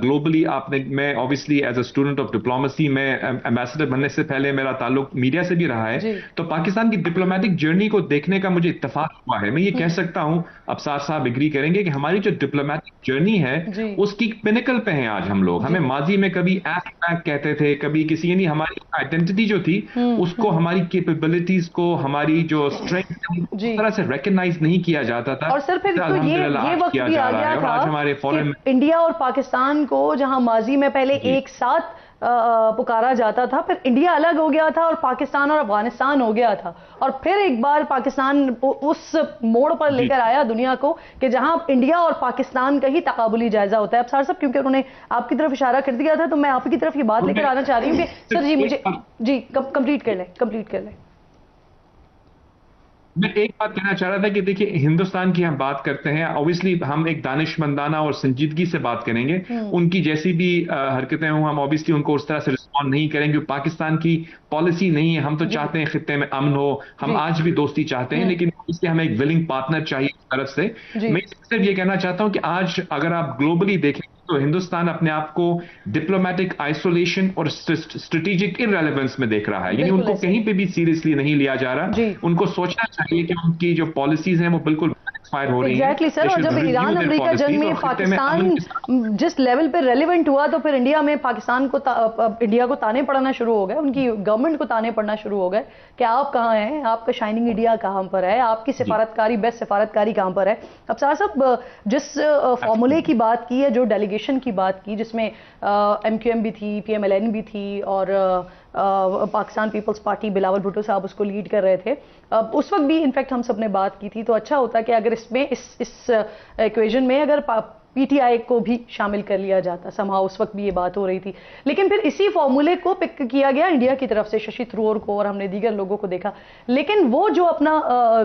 C: ग्लोबली मैं obviously as a student of diplomacy, मैं एम्बेसडर बनने से पहले मेरा ताल्लुक मीडिया से भी रहा है, तो पाकिस्तान की डिप्लोमेटिक जर्नी को देखने का मुझे इत्तेफाक हुआ है। मैं ये कह सकता हूं, अबसार साहब एग्री करेंगे, कि हमारी जो डिप्लोमेटिक जर्नी है उसकी पिनिकल पे हैं आज हम लोग। हमें माजी में कभी बैक कहते थे, कभी किसी, यानी हमारी आइडेंटिटी जो थी उसको, हमारी कैपेबिलिटीज को, हमारी जो स्ट्रेंथ उस तरह से रिकॉग्नाइज नहीं किया जाता था।
A: और सर फिर तो ये वक्त भी आ गया था कि इंडिया और पाकिस्तान को जहां माजी में पहले एक साथ पुकारा जाता था, फिर इंडिया अलग हो गया था और पाकिस्तान और अफगानिस्तान हो गया था, और फिर एक बार पाकिस्तान उस मोड़ पर लेकर आया दुनिया को कि जहां इंडिया और पाकिस्तान का ही तकाबुली जायजा होता है। अब सर साहब, क्योंकि उन्होंने आपकी तरफ इशारा कर दिया था, तो मैं आपकी तरफ ये बात लेकर आना चाह रही हूँ कि सर जी मुझे कंप्लीट कर लें।
C: मैं एक बात कहना चाह रहा था कि देखिए, हिंदुस्तान की हम बात करते हैं, ऑब्वियसली हम एक दानिशमंदाना और संजीदगी से बात करेंगे। उनकी जैसी भी हरकतें हों, हम ऑब्वियसली उनको उस तरह से रिस्पॉन्ड नहीं करेंगे। पाकिस्तान की पॉलिसी नहीं है, हम तो चाहते हैं खित्ते में अमन हो, हम आज भी दोस्ती चाहते हैं, लेकिन इसलिए हमें एक विलिंग पार्टनर चाहिए उस तरफ से। मैं सिर्फ ये कहना चाहता हूं कि आज अगर आप ग्लोबली देखें तो हिंदुस्तान अपने आप को डिप्लोमेटिक आइसोलेशन और स्ट्रेटेजिक इररेलेवेंस में देख रहा है, यानी उनको कहीं पे भी सीरियसली नहीं लिया जा रहा। उनको सोचना चाहिए कि उनकी जो पॉलिसिस हैं वो बिल्कुल हो रही है।
A: एग्जैक्टली सर, और जब ईरान अमेरिका जंग में पाकिस्तान जिस लेवल पे रेलेवेंट हुआ, तो फिर इंडिया में पाकिस्तान को इंडिया को ताने पड़ना शुरू हो गए, उनकी गवर्नमेंट को ताने पड़ना शुरू हो गए कि आप कहाँ हैं, आपका शाइनिंग इंडिया कहाँ पर है, आपकी सिफारतकारी, बेस्ट सिफारतकारी कहाँ पर है। अब साहब जिस फॉर्मूले की बात की है, जो डेलीगेशन की बात की, जिसमें MQM भी थी, PMLN भी थी, और पाकिस्तान पीपल्स पार्टी बिलावल भुट्टो साहब उसको लीड कर रहे थे, उस वक्त भी इनफैक्ट हम सब ने बात की थी। तो अच्छा होता कि अगर इसमें इस इक्वेशन में अगर PTI को भी शामिल कर लिया जाता, समहाउ उस वक्त भी ये बात हो रही थी। लेकिन फिर इसी फॉर्मूले को पिक किया गया इंडिया की तरफ से, शशि थरूर को, और हमने दीगर लोगों को देखा। लेकिन वो जो अपना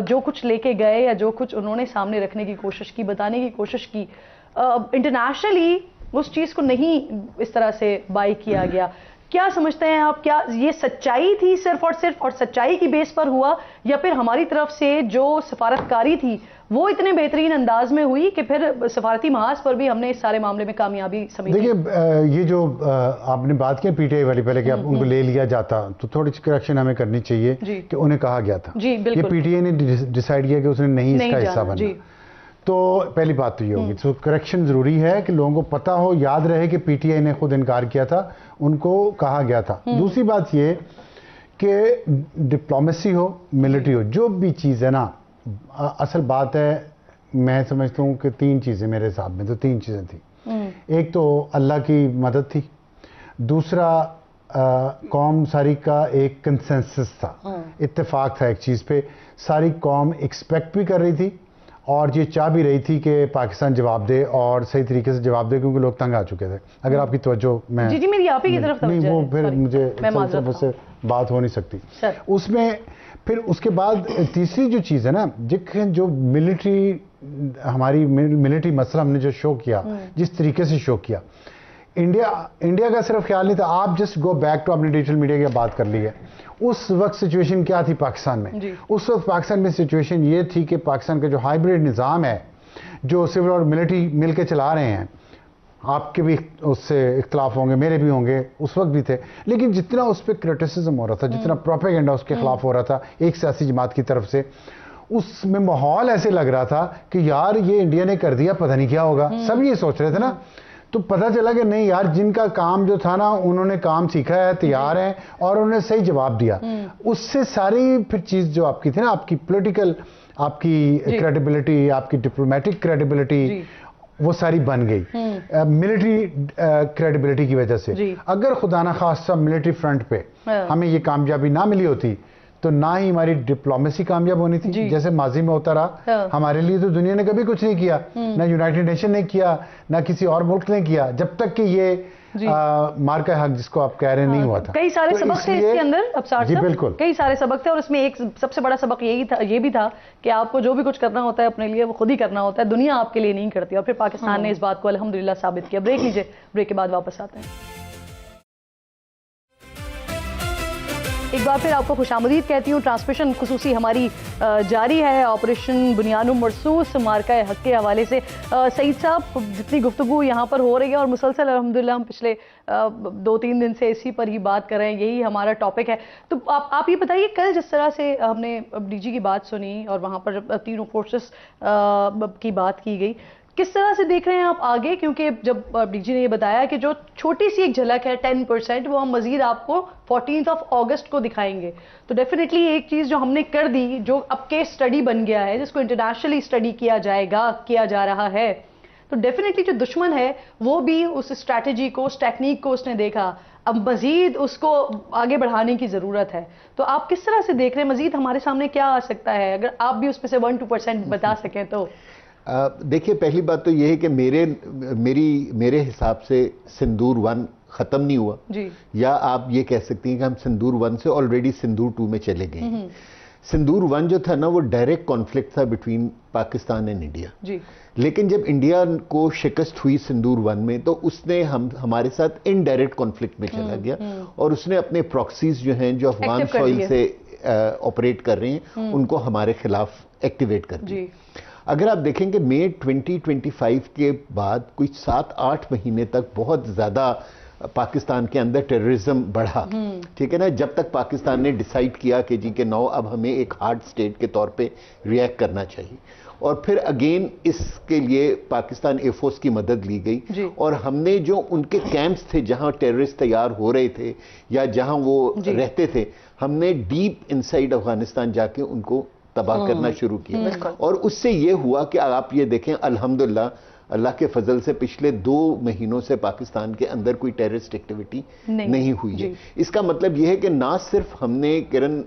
A: जो कुछ लेके गए, या जो कुछ उन्होंने सामने रखने की कोशिश की, बताने की कोशिश की, इंटरनेशनली उस चीज को नहीं इस तरह से बाय किया गया। क्या समझते हैं आप, क्या ये सच्चाई थी सिर्फ और सच्चाई की बेस पर हुआ, या फिर हमारी तरफ से जो सफारतकारी थी वो इतने बेहतरीन अंदाज में हुई कि फिर सफारती महाज पर भी हमने इस सारे मामले में कामयाबी समेटी?
D: देखिए, ये जो आपने बात की PTI वाली, पहले कि आप उनको ले लिया जाता, तो थोड़ी सी करेक्शन हमें करनी चाहिए कि उन्हें कहा गया था।
A: जी बिल्कुल,
D: ये PTI ने डिसाइड किया कि उसने नहीं इसका हिस्सा बनना। तो पहली बात तो ये होगी, तो करेक्शन जरूरी है कि लोगों को पता हो, याद रहे कि PTI ने खुद इनकार किया था, उनको कहा गया था। दूसरी बात ये कि डिप्लोमेसी हो, मिलिट्री हो, जो भी चीज़ है ना, असल बात है, मैं समझता हूँ कि 3 चीज़ें मेरे हिसाब में, तो 3 चीज़ें थी। एक तो अल्लाह की मदद थी, दूसरा कौम सारी का एक कंसेंसस था, इत्तेफाक था एक चीज़ पे, सारी कौम एक्सपेक्ट भी कर रही थी और ये चाह भी रही थी कि पाकिस्तान जवाब दे, और सही तरीके से जवाब दे, क्योंकि लोग तंग आ चुके थे। अगर आपकी तवज्जो, मैं
A: जी मेरी आप ही की तरफ
D: नहीं, वो फिर मुझे मुझसे बात हो नहीं सकती उसमें। फिर उसके बाद तीसरी जो चीज़ है ना, जो मिलिट्री, हमारी मिलिट्री मसला हमने जो शो किया, जिस तरीके से शो किया, इंडिया का सिर्फ ख्याल नहीं था। आप जस्ट गो बैक टू, आपने डिजिटल मीडिया की बात कर ली है, उस वक्त सिचुएशन क्या थी पाकिस्तान में? उस वक्त पाकिस्तान में सिचुएशन ये थी कि पाकिस्तान का जो हाइब्रिड निज़ाम है, जो सिविल और मिलिट्री मिलकर चला रहे हैं, आपके भी उससे इख्तलाफ होंगे, मेरे भी होंगे, उस वक्त भी थे, लेकिन जितना उस पर क्रिटिसिज्म हो रहा था, जितना प्रोपेगेंडा उसके खिलाफ हो रहा था एक सियासी जमात की तरफ से, उसमें माहौल ऐसे लग रहा था कि यार ये इंडिया ने कर दिया, पता नहीं क्या होगा। सब ये सोच रहे थे ना। तो पता चला कि नहीं यार, जिनका काम जो था ना, उन्होंने काम सीखा है, तैयार है, और उन्होंने सही जवाब दिया। उससे सारी फिर चीज़ जो आपकी थी ना, आपकी पॉलिटिकल, आपकी क्रेडिबिलिटी, आपकी डिप्लोमेटिक क्रेडिबिलिटी, वो सारी बन गई मिलिट्री क्रेडिबिलिटी की वजह से। अगर खुदा ना खास्ता मिलिट्री फ्रंट पे हमें ये कामयाबी ना मिली होती, तो ना ही हमारी डिप्लोमेसी कामयाब होनी थी, जैसे माजी में होता रहा। हमारे लिए तो दुनिया ने कभी कुछ नहीं किया, ना यूनाइटेड नेशन ने किया, ना किसी और मुल्क ने किया, जब तक कि ये मार्का हक जिसको आप कह रहे हैं नहीं हुआ था।
A: कई सारे सबक थे इसके अंदर, अबसार
D: जी बिल्कुल,
A: कई सारे सबक थे, और इसमें एक सबसे बड़ा सबक ये भी था कि आपको जो भी कुछ करना होता है अपने लिए, वो खुद ही करना होता है, दुनिया आपके लिए नहीं करती। और फिर पाकिस्तान ने इस बात को अल्हम्दुलिल्लाह साबित किया। ब्रेक लीजिए, ब्रेक के बाद वापस आते हैं। एक बार फिर आपको खुशामदीद कहती हूँ। ट्रांसमिशन खुसूसी हमारी जारी है ऑपरेशन बुनियानुम मरसूस मार्का हक के हवाले से। सईद साहब, जितनी गुफ्तगू यहाँ पर हो रही है और मुसलसल अल्हम्दुलिल्लाह हम पिछले 2-3 दिन से इसी पर ही बात कर रहे हैं, यही हमारा टॉपिक है। तो आप ये बताइए, कल जिस तरह से हमने डीजी की बात सुनी और वहाँ पर तीनों फोर्सेस की बात की गई, किस तरह से देख रहे हैं आप आगे? क्योंकि जब डीजी ने ये बताया कि जो छोटी सी एक झलक है 10%, वो हम मजीद आपको 14 अगस्त को दिखाएंगे, तो डेफिनेटली एक चीज़ जो हमने कर दी, जो अब केस स्टडी बन गया है, जिसको इंटरनेशनली स्टडी किया जा रहा है, तो डेफिनेटली जो दुश्मन है वो भी उस स्ट्रैटेजी को, उस टेक्निक को उसने देखा। अब मजीद उसको आगे बढ़ाने की ज़रूरत है। तो आप किस तरह से देख रहे हैं, मजीद हमारे सामने क्या आ सकता है? अगर आप भी उसमें से 1-2% बता सकें तो।
B: देखिए, पहली बात तो यह है कि मेरे हिसाब से सिंदूर 1 ख़त्म नहीं हुआ
A: जी।
B: या आप ये कह सकती हैं कि हम सिंदूर 1 से ऑलरेडी सिंदूर 2 में चले गए हैं। सिंदूर 1 जो था ना, वो डायरेक्ट कॉन्फ्लिक्ट था बिटवीन पाकिस्तान एंड इंडिया जी। लेकिन जब इंडिया को शिकस्त हुई सिंदूर 1 में, तो उसने हमारे साथ इनडायरेक्ट कॉन्फ्लिक्ट में चला गया और उसने अपने प्रॉक्सीज जो हैं, जो अफगान सॉइल से ऑपरेट कर रहे हैं, उनको हमारे खिलाफ एक्टिवेट कर दिया। अगर आप देखेंगे मई 2025 के बाद कुछ 7-8 महीने तक बहुत ज़्यादा पाकिस्तान के अंदर टेररिज्म बढ़ा, ठीक है ना। जब तक पाकिस्तान ने डिसाइड किया कि जी के नौ अब हमें एक हार्ड स्टेट के तौर पे रिएक्ट करना चाहिए, और फिर अगेन इसके लिए पाकिस्तान एयरफोर्स की मदद ली गई और हमने जो उनके कैंप्स थे जहां टेररिस्ट तैयार हो रहे थे या जहां वो रहते थे, हमने डीप इनसाइड अफगानिस्तान जाके उनको तबाह करना शुरू किया। और उससे ये हुआ कि आप ये देखें, अल्हम्दुलिल्लाह अल्लाह के फजल से पिछले 2 महीनों से पाकिस्तान के अंदर कोई टेररिस्ट एक्टिविटी नहीं हुई है। इसका मतलब यह है कि ना सिर्फ हमने किरण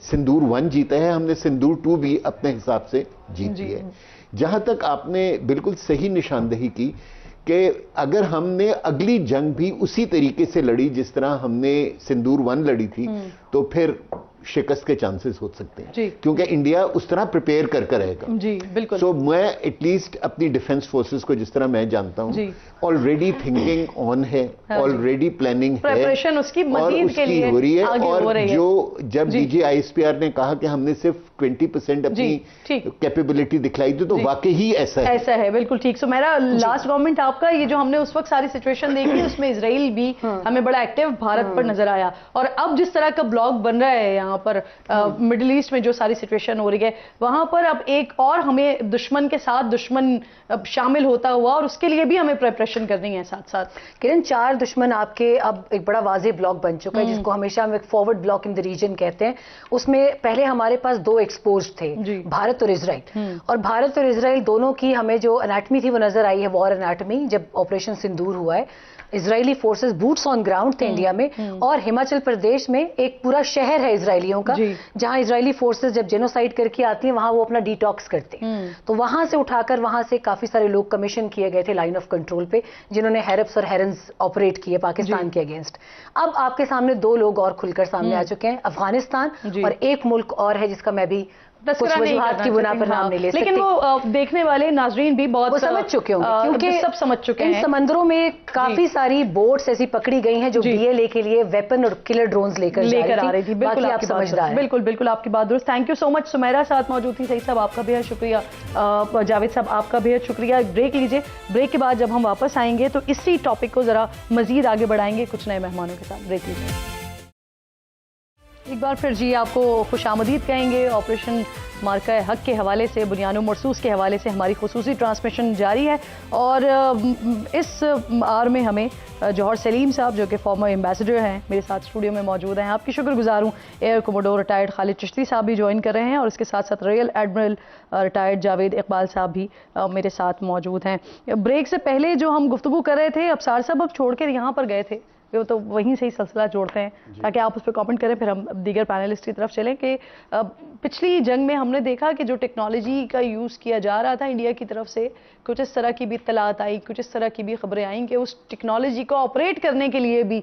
B: सिंदूर 1 जीता है, हमने सिंदूर 2 भी अपने हिसाब से जीत लिया है। जहां तक आपने बिल्कुल सही निशानदेही की कि अगर हमने अगली जंग भी उसी तरीके से लड़ी जिस तरह हमने सिंदूर 1 लड़ी थी, तो फिर शिकस्त के चांसेस हो सकते हैं, क्योंकि इंडिया उस तरह प्रिपेयर करके रहेगा जी। बिल्कुल। सो मैं एटलीस्ट अपनी डिफेंस फोर्सेस को जिस तरह मैं जानता हूं, ऑलरेडी थिंकिंग ऑन है, ऑलरेडी प्लानिंग है,
A: प्रिपरेशन उसकी मजीद के लिए
B: हो रही है। और जो जब डीजी आईएसपीआर ने कहा कि हमने सिर्फ 20% अपनी कैपेबिलिटी दिखलाई थी, तो वाकई ही ऐसा है।
A: बिल्कुल ठीक। सो मेरा लास्ट कमेंट आपका, ये जो हमने उस वक्त सारी सिचुएशन देखी, उसमें इजराइल भी हमें बड़ा एक्टिव भारत पर नजर आया, और अब जिस तरह का ब्लॉक बन रहा है यहाँ पर मिडिल ईस्ट में जो सारी सिचुएशन हो रही है, वहां पर अब एक और हमें दुश्मन के साथ दुश्मन शामिल होता हुआ, और उसके लिए भी हमें प्रिपरेशन करनी है साथ साथ।
E: किरण, 4 दुश्मन आपके अब एक बड़ा वाज़ेह ब्लॉक बन चुका है, जिसको हमेशा हम एक forward block in the region कहते हैं। उसमें पहले हमारे पास 2 एक्सपोज थे, भारत और इजराइल, और भारत और इजराइल दोनों की हमें जो एनाटमी थी वो नजर आई है, वॉर एनाटमी, जब ऑपरेशन सिंदूर हुआ है। Israeli forces boots on ground थे इंडिया में, और हिमाचल प्रदेश में एक पूरा शहर है इजरायलियों का, जहां इजरायली फोर्सेस जब जेनोसाइड करके आती हैं, वहां वो अपना डिटॉक्स करते हैं। तो वहां से उठाकर वहां से काफी सारे लोग कमीशन किए गए थे लाइन ऑफ कंट्रोल पे, जिन्होंने हैरप्स और हेरन्स ऑपरेट किए पाकिस्तान के अगेंस्ट। अब आपके सामने 2 लोग और खुलकर सामने आ चुके हैं, अफगानिस्तान और एक मुल्क और है जिसका मैं भी कुछ वजूहात की बुना पर नाम नहीं ले सकती,
A: लेकिन वो देखने वाले नाजरीन भी बहुत
E: समझ चुके होंगे, क्योंकि
A: सब समझ चुके हैं।
E: इन समंदरों में काफी सारी बोट्स ऐसी पकड़ी गई हैं जो बीएलए के लिए वेपन और किलर ड्रोन्स लेकर आ रही थी। बिल्कुल आप समझदार हैं।
A: बिल्कुल आपकी बात दुरुस्त। Thank you so much. Sumera साथ मौजूद थी। सही साहब आपका बेहद शुक्रिया, जावेद साहब आपका बेहद शुक्रिया। ब्रेक लीजिए, ब्रेक के बाद जब हम वापस आएंगे तो इसी टॉपिक को जरा मजीद आगे बढ़ाएंगे कुछ नए मेहमानों के साथ। ब्रेक लीजिए। एक बार फिर जी आपको खुशामदीद कहेंगे। ऑपरेशन मार्का हक के हवाले से, बुनियानुम मरसूस के हवाले से हमारी खुसूसी ट्रांसमिशन जारी है, और इस आर में हमें जौहर सलीम साहब, जो कि फॉर्मर एम्बेसडर हैं, मेरे साथ स्टूडियो में मौजूद हैं। आपकी शुक्रगुजार हूँ। Air commodore retired Khalid Chishti साहब भी ज्वाइन कर रहे हैं, और इसके साथ साथ real admiral retired Javed Iqbal साहब भी मेरे साथ मौजूद हैं। ब्रेक से पहले जो हम गुफ्तगू कर रहे थे, अबसार साहब अब छोड़ कर यहाँ पर गए थे, वो तो वहीं से ही सिलसिला जोड़ते हैं ताकि आप उस पर कमेंट करें, फिर हम दीगर पैनलिस्ट की तरफ चलें कि पिछली जंग में हमने देखा कि जो टेक्नोलॉजी का यूज़ किया जा रहा था इंडिया की तरफ से, कुछ इस तरह की भी इत्तलात आई, कुछ इस तरह की भी खबरें आई कि उस टेक्नोलॉजी को ऑपरेट करने के लिए भी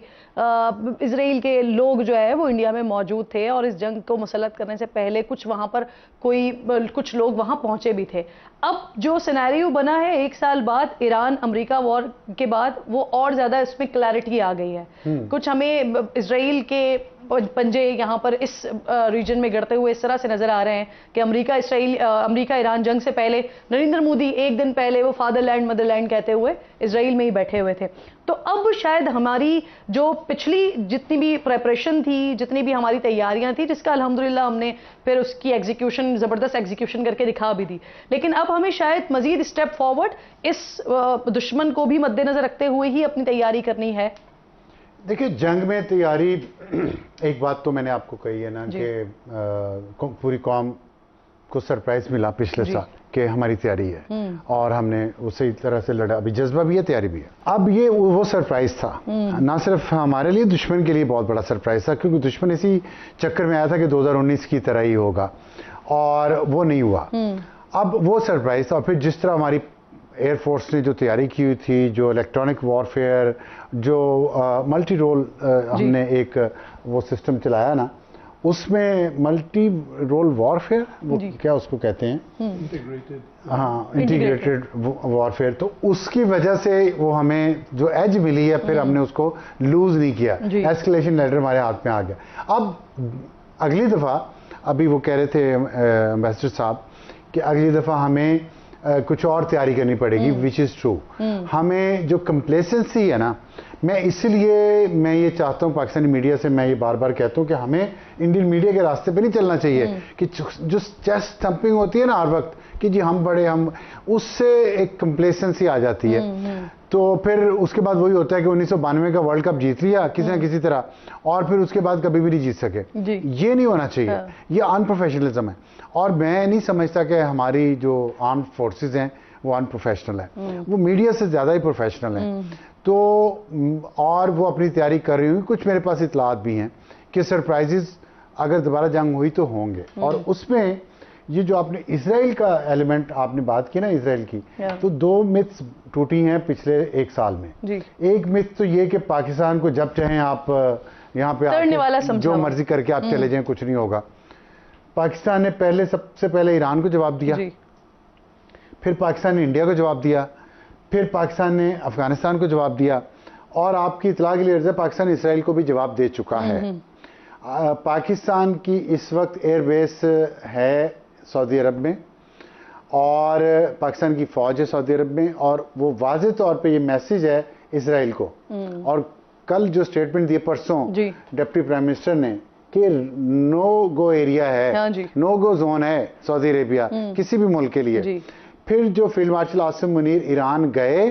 A: इजराइल के लोग जो है वो इंडिया में मौजूद थे, और इस जंग को मुसल्लत करने से पहले कुछ वहाँ पर कुछ लोग वहाँ पहुँचे भी थे। अब जो सिनेरियो बना है 1 साल बाद ईरान अमेरिका वॉर के बाद, वो और ज़्यादा इसमें क्लैरिटी आ गई है। है। कुछ हमें इसराइल के पंजे यहाँ पर इस रीजन में गड़ते हुए इस तरह से नजर आ रहे हैं कि अमेरिका ईरान जंग से पहले नरेंद्र मोदी एक दिन पहले वो फादरलैंड मदरलैंड कहते हुए इसराइल में ही बैठे हुए थे। तो अब शायद हमारी जो पिछली जितनी भी प्रेपरेशन थी, जितनी भी हमारी तैयारियां थी, जिसका अल्हम्दुलिल्लाह हमने फिर उसकी एग्जीक्यूशन, जबरदस्त एग्जीक्यूशन करके दिखा भी दी, लेकिन अब हमें शायद मजीद स्टेप फॉरवर्ड इस दुश्मन को भी मद्देनजर रखते हुए ही अपनी तैयारी करनी है।
D: देखिए, जंग में तैयारी, एक बात तो मैंने आपको कही है ना कि पूरी कौम को सरप्राइज मिला पिछले साल कि हमारी तैयारी है और हमने उसी तरह से लड़ा। अभी जज्बा भी है, तैयारी भी है। अब ये वो सरप्राइज था, ना सिर्फ हमारे लिए, दुश्मन के लिए बहुत बड़ा सरप्राइज था, क्योंकि दुश्मन इसी चक्कर में आया था कि 2019 की तरह ही होगा और वो नहीं हुआ। अब वो सरप्राइज था। और फिर जिस तरह हमारी एयरफोर्स ने जो तैयारी की हुई थी, जो इलेक्ट्रॉनिक वॉरफेयर, जो मल्टी रोल हमने एक वो सिस्टम चलाया ना, उसमें मल्टी रोल वॉरफेयर, वो क्या उसको कहते हैं, इंटीग्रेटेड वॉरफेयर, तो उसकी वजह से वो हमें जो एज मिली है, फिर हमने उसको लूज नहीं किया। एस्केलेशन लेडर हमारे हाथ में आ गया। अब अगली दफ़ा, अभी वो कह रहे थे एम्बेसडर साहब कि अगली दफ़ा हमें कुछ और तैयारी करनी पड़ेगी, विच इज़ ट्रू। हमें जो कंप्लेसेंसी है ना, मैं ये चाहता हूँ, पाकिस्तानी मीडिया से मैं ये बार बार कहता हूँ कि हमें इंडियन मीडिया के रास्ते पे नहीं चलना चाहिए कि जो चेस्ट थंपिंग होती है ना हर वक्त कि जी हम बड़े, हम, उससे एक कंप्लेसेंसी आ जाती है। तो फिर उसके बाद वही होता है कि 1992 का वर्ल्ड कप जीत लिया किसी ना किसी तरह, और फिर उसके बाद कभी भी नहीं जीत सके। ये नहीं होना चाहिए, ये अनप्रोफेशनलिज्म है। और मैं नहीं समझता कि हमारी जो आर्म्ड फोर्सेस हैं वो अनप्रोफेशनल है, वो मीडिया से ज़्यादा ही प्रोफेशनल है। तो और वो अपनी तैयारी कर रही हुई, कुछ मेरे पास इतलात भी हैं कि सरप्राइजेस अगर दोबारा जंग हुई तो होंगे। और उसमें ये जो आपने इसराइल का एलिमेंट आपने बात की ना, इसराइल की, तो 2 मिथ्स टूटी हैं पिछले 1 साल में। एक मिथ तो ये कि पाकिस्तान को जब चाहें आप यहाँ पे आके जो मर्जी करके आप चले जाएं, कुछ नहीं होगा। पाकिस्तान ने सबसे पहले ईरान को जवाब दिया, फिर पाकिस्तान ने इंडिया को जवाब दिया, फिर पाकिस्तान ने अफगानिस्तान को जवाब दिया, और आपकी इतला के लिए अर्ज़ है, पाकिस्तान इसराइल को भी जवाब दे चुका है। पाकिस्तान की इस वक्त एयरबेस है सऊदी अरब में, और पाकिस्तान की फ़ौज है सऊदी अरब में, और वो वाज़ेह तौर पे ये मैसेज है इसराइल को। और कल जो स्टेटमेंट दिए परसों डिप्टी प्राइम मिनिस्टर ने कि नो गो एरिया है, नो गो जोन है सऊदी अरेबिया किसी भी मुल्क के लिए। फिर जो field marshal Asim Munir Iran गए,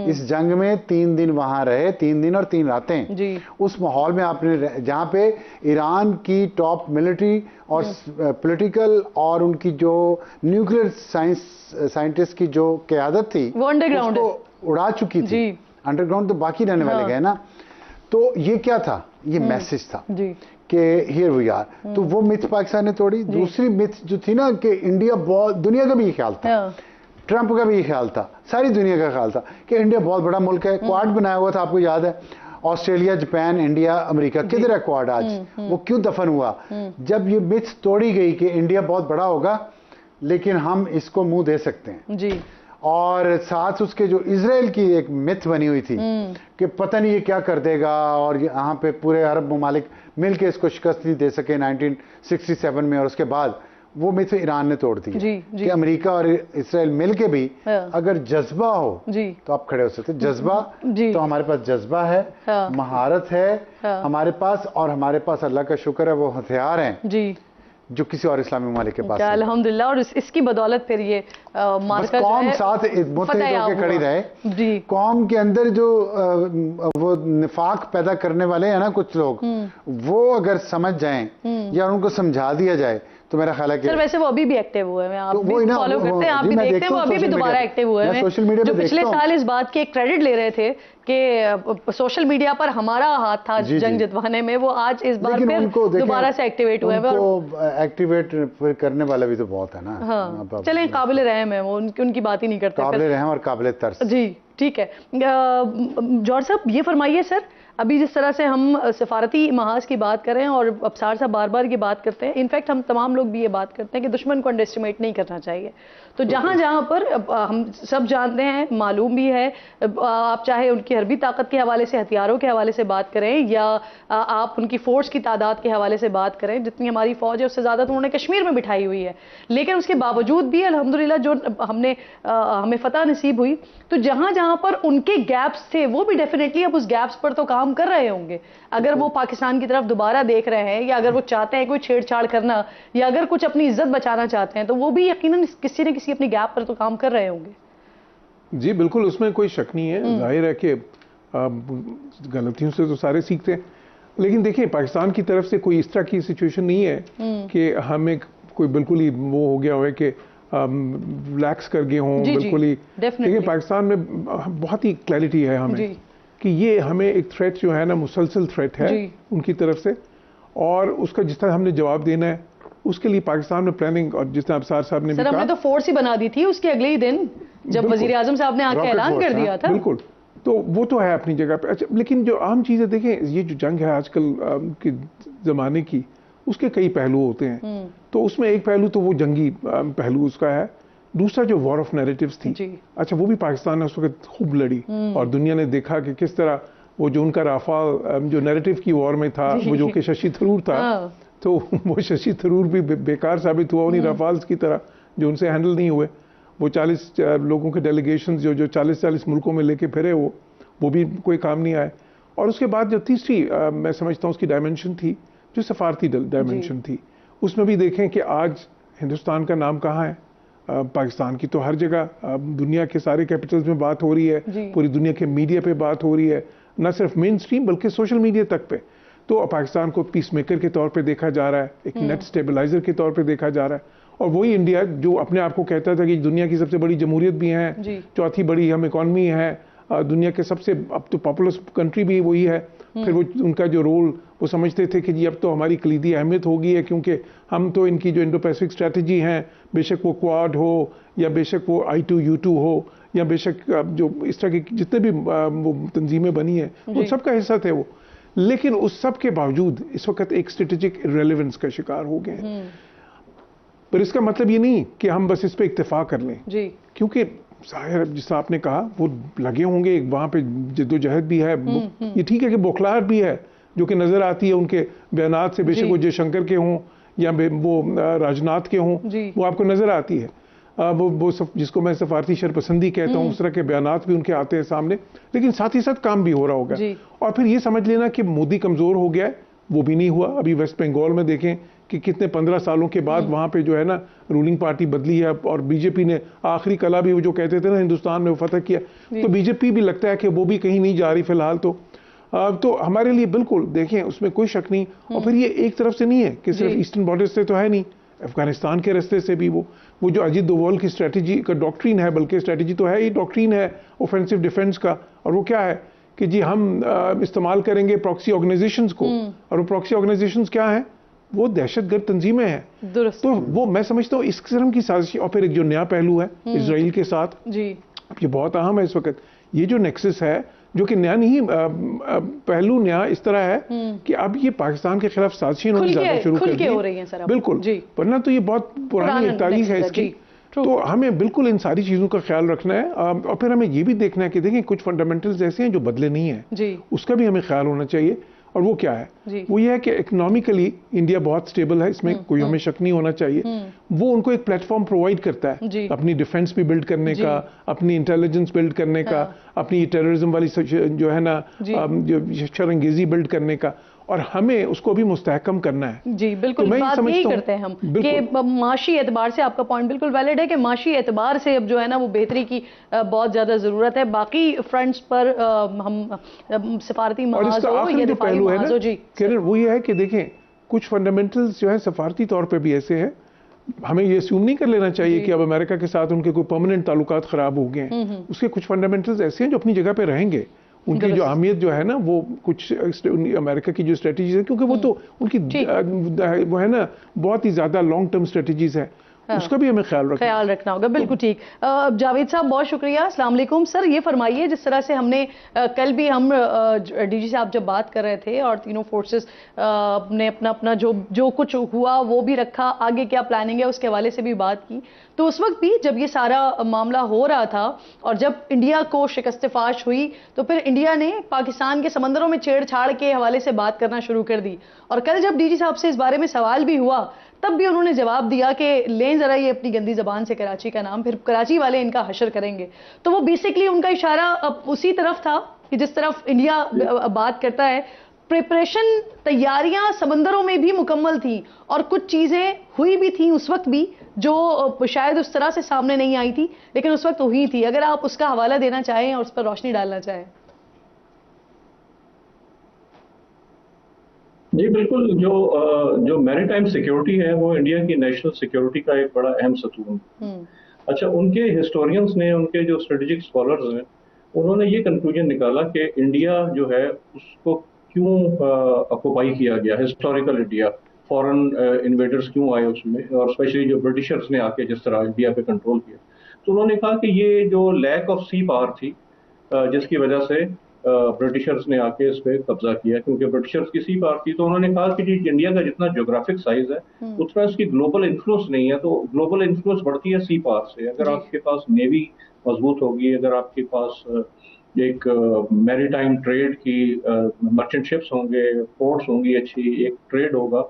D: इस जंग में 3 दिन वहां रहे, 3 दिन और 3 रातें। उस माहौल में आपने, जहां पे ईरान की टॉप मिलिट्री और पॉलिटिकल और उनकी जो न्यूक्लियर साइंटिस्ट की जो क़यादत थी वो अंडरग्राउंड उड़ा चुकी थी। अंडरग्राउंड तो बाकी रहने वाले गए ना। तो ये क्या था, ये मैसेज था कि हियर वी आर। तो वो मिथ पाकिस्तान ने तोड़ी। दूसरी मिथ जो थी ना कि इंडिया बहुत, दुनिया का भी ये ख्याल था, ट्रंप का भी ये ख्याल था, सारी दुनिया का ख्याल था कि इंडिया बहुत बड़ा मुल्क है। क्वाड बनाया हुआ था, आपको याद है, ऑस्ट्रेलिया, जापान, इंडिया, अमेरिका। किधर है क्वाड आज? वो क्यों दफन हुआ? जब ये मिथ तोड़ी गई कि इंडिया बहुत बड़ा होगा लेकिन हम इसको मुंह दे सकते हैं। और साथ उसके जो इजराइल की एक मिथ बनी हुई थी कि पता नहीं ये क्या कर देगा, और यहाँ पे पूरे अरब ममालिक मिलकर इसको शिकस्त नहीं दे सके 1967 में। और उसके बाद वो मिथ ईरान ने तोड़ दी कि अमेरिका और इसराइल मिलके भी अगर जज्बा हो तो आप खड़े हो सकते। जज्बा तो हमारे पास जज्बा है, महारत है हमारे पास, और हमारे पास अल्लाह का शुक्र है वो हथियार हैं जो किसी और इस्लामी ममालिक के पास।
A: अल्हम्दुलिल्लाह। और इसकी बदौलत फिर ये मार्का
D: कौम साथ मुत्तहिद होकर खड़ी रहे। कौम के अंदर जो वो निफाक पैदा करने वाले हैं ना कुछ लोग, वो अगर समझ जाएं या उनको समझा दिया जाए तो मेरा ख्याल है कि
A: सर वैसे वो अभी भी एक्टिव हुए हैं, आप भी फॉलो करते हैं, आप भी देखते हैं, वो अभी भी दोबारा एक्टिव हुए हैं। सोशल मीडिया जो पिछले साल इस बात के क्रेडिट ले रहे थे कि सोशल मीडिया पर हमारा हाथ था जंग जितवाने में, वो आज इस बार फिर दोबारा से एक्टिवेट हुए हैं।
D: एक्टिवेट करने वाला भी तो बहुत है ना।
A: हाँ, चलें, काबिल रहम है वो, उनकी बात ही नहीं करते।
D: काबिल रहम और काबिल तरस।
A: जी ठीक है। जॉर्ज साहब ये फरमाइए सर, अभी जिस तरह से हम सफारती महाज की बात कर रहे हैं और अफसार साहब बार बार ये बात करते हैं, इनफैक्ट हम तमाम लोग भी ये बात करते हैं कि दुश्मन को अंडर एस्टिमेट नहीं करना चाहिए। तो जहां जहां पर हम सब जानते हैं, मालूम भी है, आप चाहे उनकी हरबी ताकत के हवाले से, हथियारों के हवाले से बात करें या आप उनकी फोर्स की तादाद के हवाले से बात करें, जितनी हमारी फौज है उससे ज़्यादा तो उन्होंने कश्मीर में बिठाई हुई है, लेकिन उसके बावजूद भी अल्हम्दुलिल्लाह जो हमें फतह नसीब हुई, तो जहां जहां पर उनके गैप्स थे वो भी डेफिनेटली अब उस गैप्स पर तो काम कर रहे होंगे। अगर वो पाकिस्तान की तरफ दोबारा देख रहे हैं या अगर वो चाहते हैं कोई छेड़छाड़ करना या अगर कुछ अपनी इज्जत बचाना चाहते हैं, तो वो भी यकीनन किसी न किसी अपनी गैप पर तो काम कर रहे होंगे।
F: जी बिल्कुल, उसमें कोई शक नहीं है। जाहिर है कि गलतियों से तो सारे सीखते हैं, लेकिन देखिए पाकिस्तान की तरफ से कोई इस तरह की सिचुएशन नहीं है कि हमें कोई बिल्कुल ही वो हो गया हो कि रिलैक्स कर गए हों बिल्कुल ही। देखिए पाकिस्तान में बहुत ही क्लैरिटी है हमें कि ये हमें एक थ्रेट जो है ना, मुसलसल थ्रेट है उनकी तरफ से, और उसका जिस तरह हमने जवाब देना है उसके लिए पाकिस्तान में प्लानिंग, और जिस तरह अफसार साहब ने भी कहा,
A: हमने तो फोर्स ही बना दी थी उसके अगले ही दिन जब वजीर आजम साहब ने आके ऐलान कर दिया था।
F: बिल्कुल, तो वो तो है अपनी जगह पे। अच्छा, लेकिन जो आम चीज़ें देखें, ये जो जंग है आजकल के ज़माने की, उसके कई पहलू होते हैं। तो उसमें एक पहलू तो वो जंगी पहलू उसका है, दूसरा जो वॉर ऑफ नैरेटिव्स थी, अच्छा वो भी पाकिस्तान ने उस वक्त खूब लड़ी और दुनिया ने देखा कि किस तरह वो जो उनका राफाल जो नैरेटिव की वॉर में था, वो जो कि शशि थरूर था, तो वो शशि थरूर भी बेकार साबित हुआ उन्हीं राफाल्स की तरह जो उनसे हैंडल नहीं हुए। वो 40 लोगों के डेलीगेशन जो 40 मुल्कों में लेके फिरे, वो भी कोई काम नहीं आए। और उसके बाद जो तीसरी मैं समझता हूँ उसकी डायमेंशन थी, जो सफारती डायमेंशन थी, उसमें भी देखें कि आज हिंदुस्तान का नाम कहाँ है। पाकिस्तान की तो हर जगह दुनिया के सारे कैपिटल्स में बात हो रही है, पूरी दुनिया के मीडिया पे बात हो रही है, न सिर्फ मेन स्ट्रीम बल्कि सोशल मीडिया तक पे। तो पाकिस्तान को पीस मेकर के तौर पे देखा जा रहा है, एक नेट स्टेबलाइजर के तौर पे देखा जा रहा है। और वही इंडिया जो अपने आप को कहता था कि दुनिया की सबसे बड़ी जमहूरियत भी है, चौथी बड़ी हम इकॉनमी है, दुनिया के सबसे अब तो पॉपुलस कंट्री भी वही है। फिर वो उनका जो रोल वो समझते थे कि जी अब तो हमारी कलीदी अहमियत हो गई है, क्योंकि हम तो इनकी जो इंडो पैसिफिक स्ट्रैटेजी है, बेशक वो क्वाड हो या बेशक वो I2U2 हो या बेशक जो इस तरह की जितने भी वो तंजीमें बनी है, उन सब का हिस्सा थे वो। लेकिन उस सब के बावजूद इस वक्त एक स्ट्रेटेजिक इररिलेवेंस का शिकार हो गए हैं। पर इसका मतलब ये नहीं कि हम बस इस पे इत्तेफाक कर लें, क्योंकि जाहिर जिस आपने कहा वो लगे होंगे, वहाँ पे जद्दोजहद भी है। ये ठीक है कि बौखलाहट भी है जो कि नजर आती है उनके बयानात से, बेशक वो जयशंकर के हों या वो राजनाथ के हों, वो आपको नजर आती है। वो जिसको मैं सफारती शरपसंदी कहता हूँ, उस तरह के बयानात भी उनके आते हैं सामने, लेकिन साथ ही साथ काम भी हो रहा होगा। और फिर ये समझ लेना कि मोदी कमजोर हो गया है, वो भी नहीं हुआ। अभी वेस्ट बंगाल में देखें कि कितने 15 सालों के बाद वहाँ पे जो है ना रूलिंग पार्टी बदली है, और बीजेपी ने आखिरी कला भी वो जो कहते थे ना हिंदुस्तान में वो फतह किया, तो बीजेपी भी लगता है कि वो भी कहीं नहीं जा रही फिलहाल। तो हमारे लिए बिल्कुल देखें उसमें कोई शक नहीं। और फिर ये एक तरफ से नहीं है कि सिर्फ ईस्टर्न बॉर्डर से तो है नहीं, अफगानिस्तान के रास्ते से भी वो जो अजीत डोवाल की स्ट्रेटजी का डॉक्ट्रिन है, बल्कि स्ट्रेटजी तो है ही, डॉक्ट्रिन है ऑफेंसिव डिफेंस का। और वो क्या है कि जी हम इस्तेमाल करेंगे प्रॉक्सी ऑर्गेनाइजेशंस को, और वो प्रॉक्सी ऑर्गेनाइजेशंस क्या है, वो दहशतगर्द तंजीमें हैं। तो वो मैं समझता हूँ इस किस्म की साजिश। और फिर एक जो नया पहलू है इजराइल के साथ, ये बहुत अहम है इस वक्त। ये जो नेक्सस है, जो कि नया नहीं, पहलू नया इस तरह है कि अब ये पाकिस्तान के खिलाफ साजिशें उन्होंने ज्यादा शुरू कर दी, बिल्कुल, वरना तो ये बहुत पुरानी तारीख है इसकी। तो हमें बिल्कुल इन सारी चीज़ों का ख्याल रखना है। और फिर हमें ये भी देखना है कि देखें कुछ फंडामेंटल्स ऐसे हैं जो बदले नहीं हैं, उसका भी हमें ख्याल होना चाहिए। और वो क्या है, वो ये है कि इकोनॉमिकली इंडिया बहुत स्टेबल है, इसमें कोई हमें शक नहीं होना चाहिए। वो उनको एक प्लेटफॉर्म प्रोवाइड करता है अपनी डिफेंस भी बिल्ड करने का, अपनी इंटेलिजेंस बिल्ड करने का, अपनी टेररिज्म वाली जो है ना जो शरंगेजी बिल्ड करने का, और हमें उसको भी मुस्तहकम करना है।
A: जी बिल्कुल, तो बात यही करते हैं हम कि माशी एतबार से आपका पॉइंट बिल्कुल वैलिड है कि माशी एतबार से अब जो है ना वो बेहतरी की बहुत ज्यादा जरूरत है। बाकी फ्रंट्स पर हम सफारती महाज हो या दिफाई महाज हो, जी
F: किरण, वो ये है कि देखें कुछ फंडामेंटल्स जो है सफारती तौर पर भी ऐसे हैं, हमें ये अस्यूम नहीं कर लेना चाहिए कि अब अमेरिका के साथ उनके कोई परमानेंट ताल्लुकात खराब हो गए हैं। उसके कुछ फंडामेंटल्स ऐसे हैं जो अपनी जगह पे रहेंगे। उनकी जो अहमियत जो है ना, वो कुछ अमेरिका की जो स्ट्रेटजीज है, क्योंकि वो तो उनकी वो है ना बहुत ही ज्यादा लॉन्ग टर्म स्ट्रेटजीज है, उसका भी हमें ख्याल
A: रखना होगा। बिल्कुल ठीक। जावेद साहब बहुत शुक्रिया। अस्सलाम वालेकुम सर, ये फरमाइए जिस तरह से हमने कल भी हम डीजी साहब जब बात कर रहे थे और तीनों फोर्सेस ने अपना अपना जो कुछ हुआ वो भी रखा, आगे क्या प्लानिंग है उसके हवाले से भी बात की, तो उस वक्त भी जब ये सारा मामला हो रहा था और जब इंडिया को शिकस्त-ए-फाश हुई तो फिर इंडिया ने पाकिस्तान के समंदरों में छेड़छाड़ के हवाले से बात करना शुरू कर दी। और कल जब डीजी साहब से इस बारे में सवाल भी हुआ तब भी उन्होंने जवाब दिया कि लें जरा ये अपनी गंदी जबान से कराची का नाम, फिर कराची वाले इनका हशर करेंगे। तो वो बेसिकली उनका इशारा उसी तरफ था कि जिस तरफ इंडिया बात करता है। प्रिपरेशन, तैयारियां समंदरों में भी मुकम्मल थी और कुछ चीजें हुई भी थी उस वक्त भी जो शायद उस तरह से सामने नहीं आई थी, लेकिन उस वक्त हुई थी। अगर आप उसका हवाला देना चाहें और उस पर रोशनी डालना चाहें।
G: जी बिल्कुल, जो मैरीटाइम सिक्योरिटी है वो इंडिया की नेशनल सिक्योरिटी का एक बड़ा अहम सतून। अच्छा, उनके हिस्टोरियंस ने, उनके जो स्ट्रेटेजिक स्कॉलर्स हैं, उन्होंने ये कंक्लूजन निकाला कि इंडिया जो है उसको क्यों ऑक्युपाई किया गया, हिस्टोरिकल इंडिया, फॉरेन इन्वेडर्स क्यों आए उसमें, और स्पेशली जो ब्रिटिशर्स ने आके जिस तरह इंडिया पे कंट्रोल किया। तो उन्होंने कहा कि ये जो लैक ऑफ सी पावर थी जिसकी वजह से ब्रिटिशर्स ने आके इस पे कब्जा किया, क्योंकि ब्रिटिशर्स की सी पावर थी। तो उन्होंने कहा कि इंडिया का जितना ज्योग्राफिक साइज है उतना इसकी ग्लोबल इन्फ्लुएंस नहीं है, तो ग्लोबल इन्फ्लुएंस बढ़ती है सी पावर से। अगर आपके पास नेवी मजबूत होगी, अगर आपके पास एक मैरीटाइम ट्रेड की मर्चेंट शिप्स होंगे, पोर्ट्स होंगी, अच्छी एक ट्रेड होगा,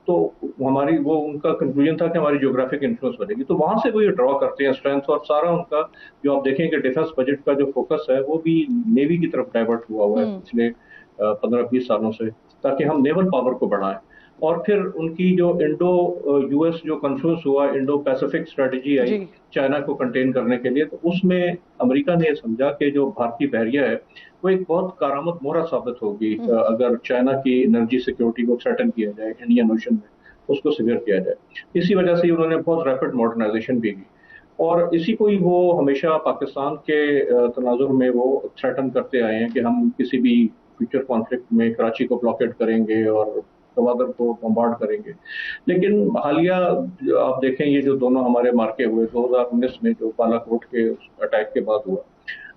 G: तो वो उनका कंक्लूजन था कि हमारी ज्योग्राफिक इन्फ्लुएंस बढ़ेगी। तो वहां से वो ये ड्रॉ करते हैं स्ट्रेंथ, और सारा उनका जो आप देखें कि डिफेंस बजट का जो फोकस है वो भी नेवी की तरफ डाइवर्ट हुआ है पिछले 15-20 सालों से, ताकि हम नेवल पावर को बढ़ाएं। और फिर उनकी जो इंडो यूएस जो कॉन्फ्रेंस हुआ, इंडो पैसिफिक स्ट्रेटेजी आई चाइना को कंटेन करने के लिए, तो उसमें अमेरिका ने समझा कि जो भारतीय बहरिया है वो एक बहुत कारामद मोहरा साबित होगी अगर चाइना की एनर्जी सिक्योरिटी को थ्रेटन किया जाए, इंडियन ओशन में उसको सिवियर किया जाए। इसी वजह से उन्होंने बहुत रैपिड मॉडर्नाइजेशन भी की, और इसी को ही वो हमेशा पाकिस्तान के तनाजुर में वो थ्रेटन करते आए हैं कि हम किसी भी फ्यूचर कॉन्फ्लिक्ट में कराची को ब्लॉकेट करेंगे और गवादर को बम्बार्ड करेंगे। लेकिन हालिया आप देखें, ये जो दोनों हमारे मार्के हुए 2019 में जो बालाकोट के अटैक के बाद हुआ,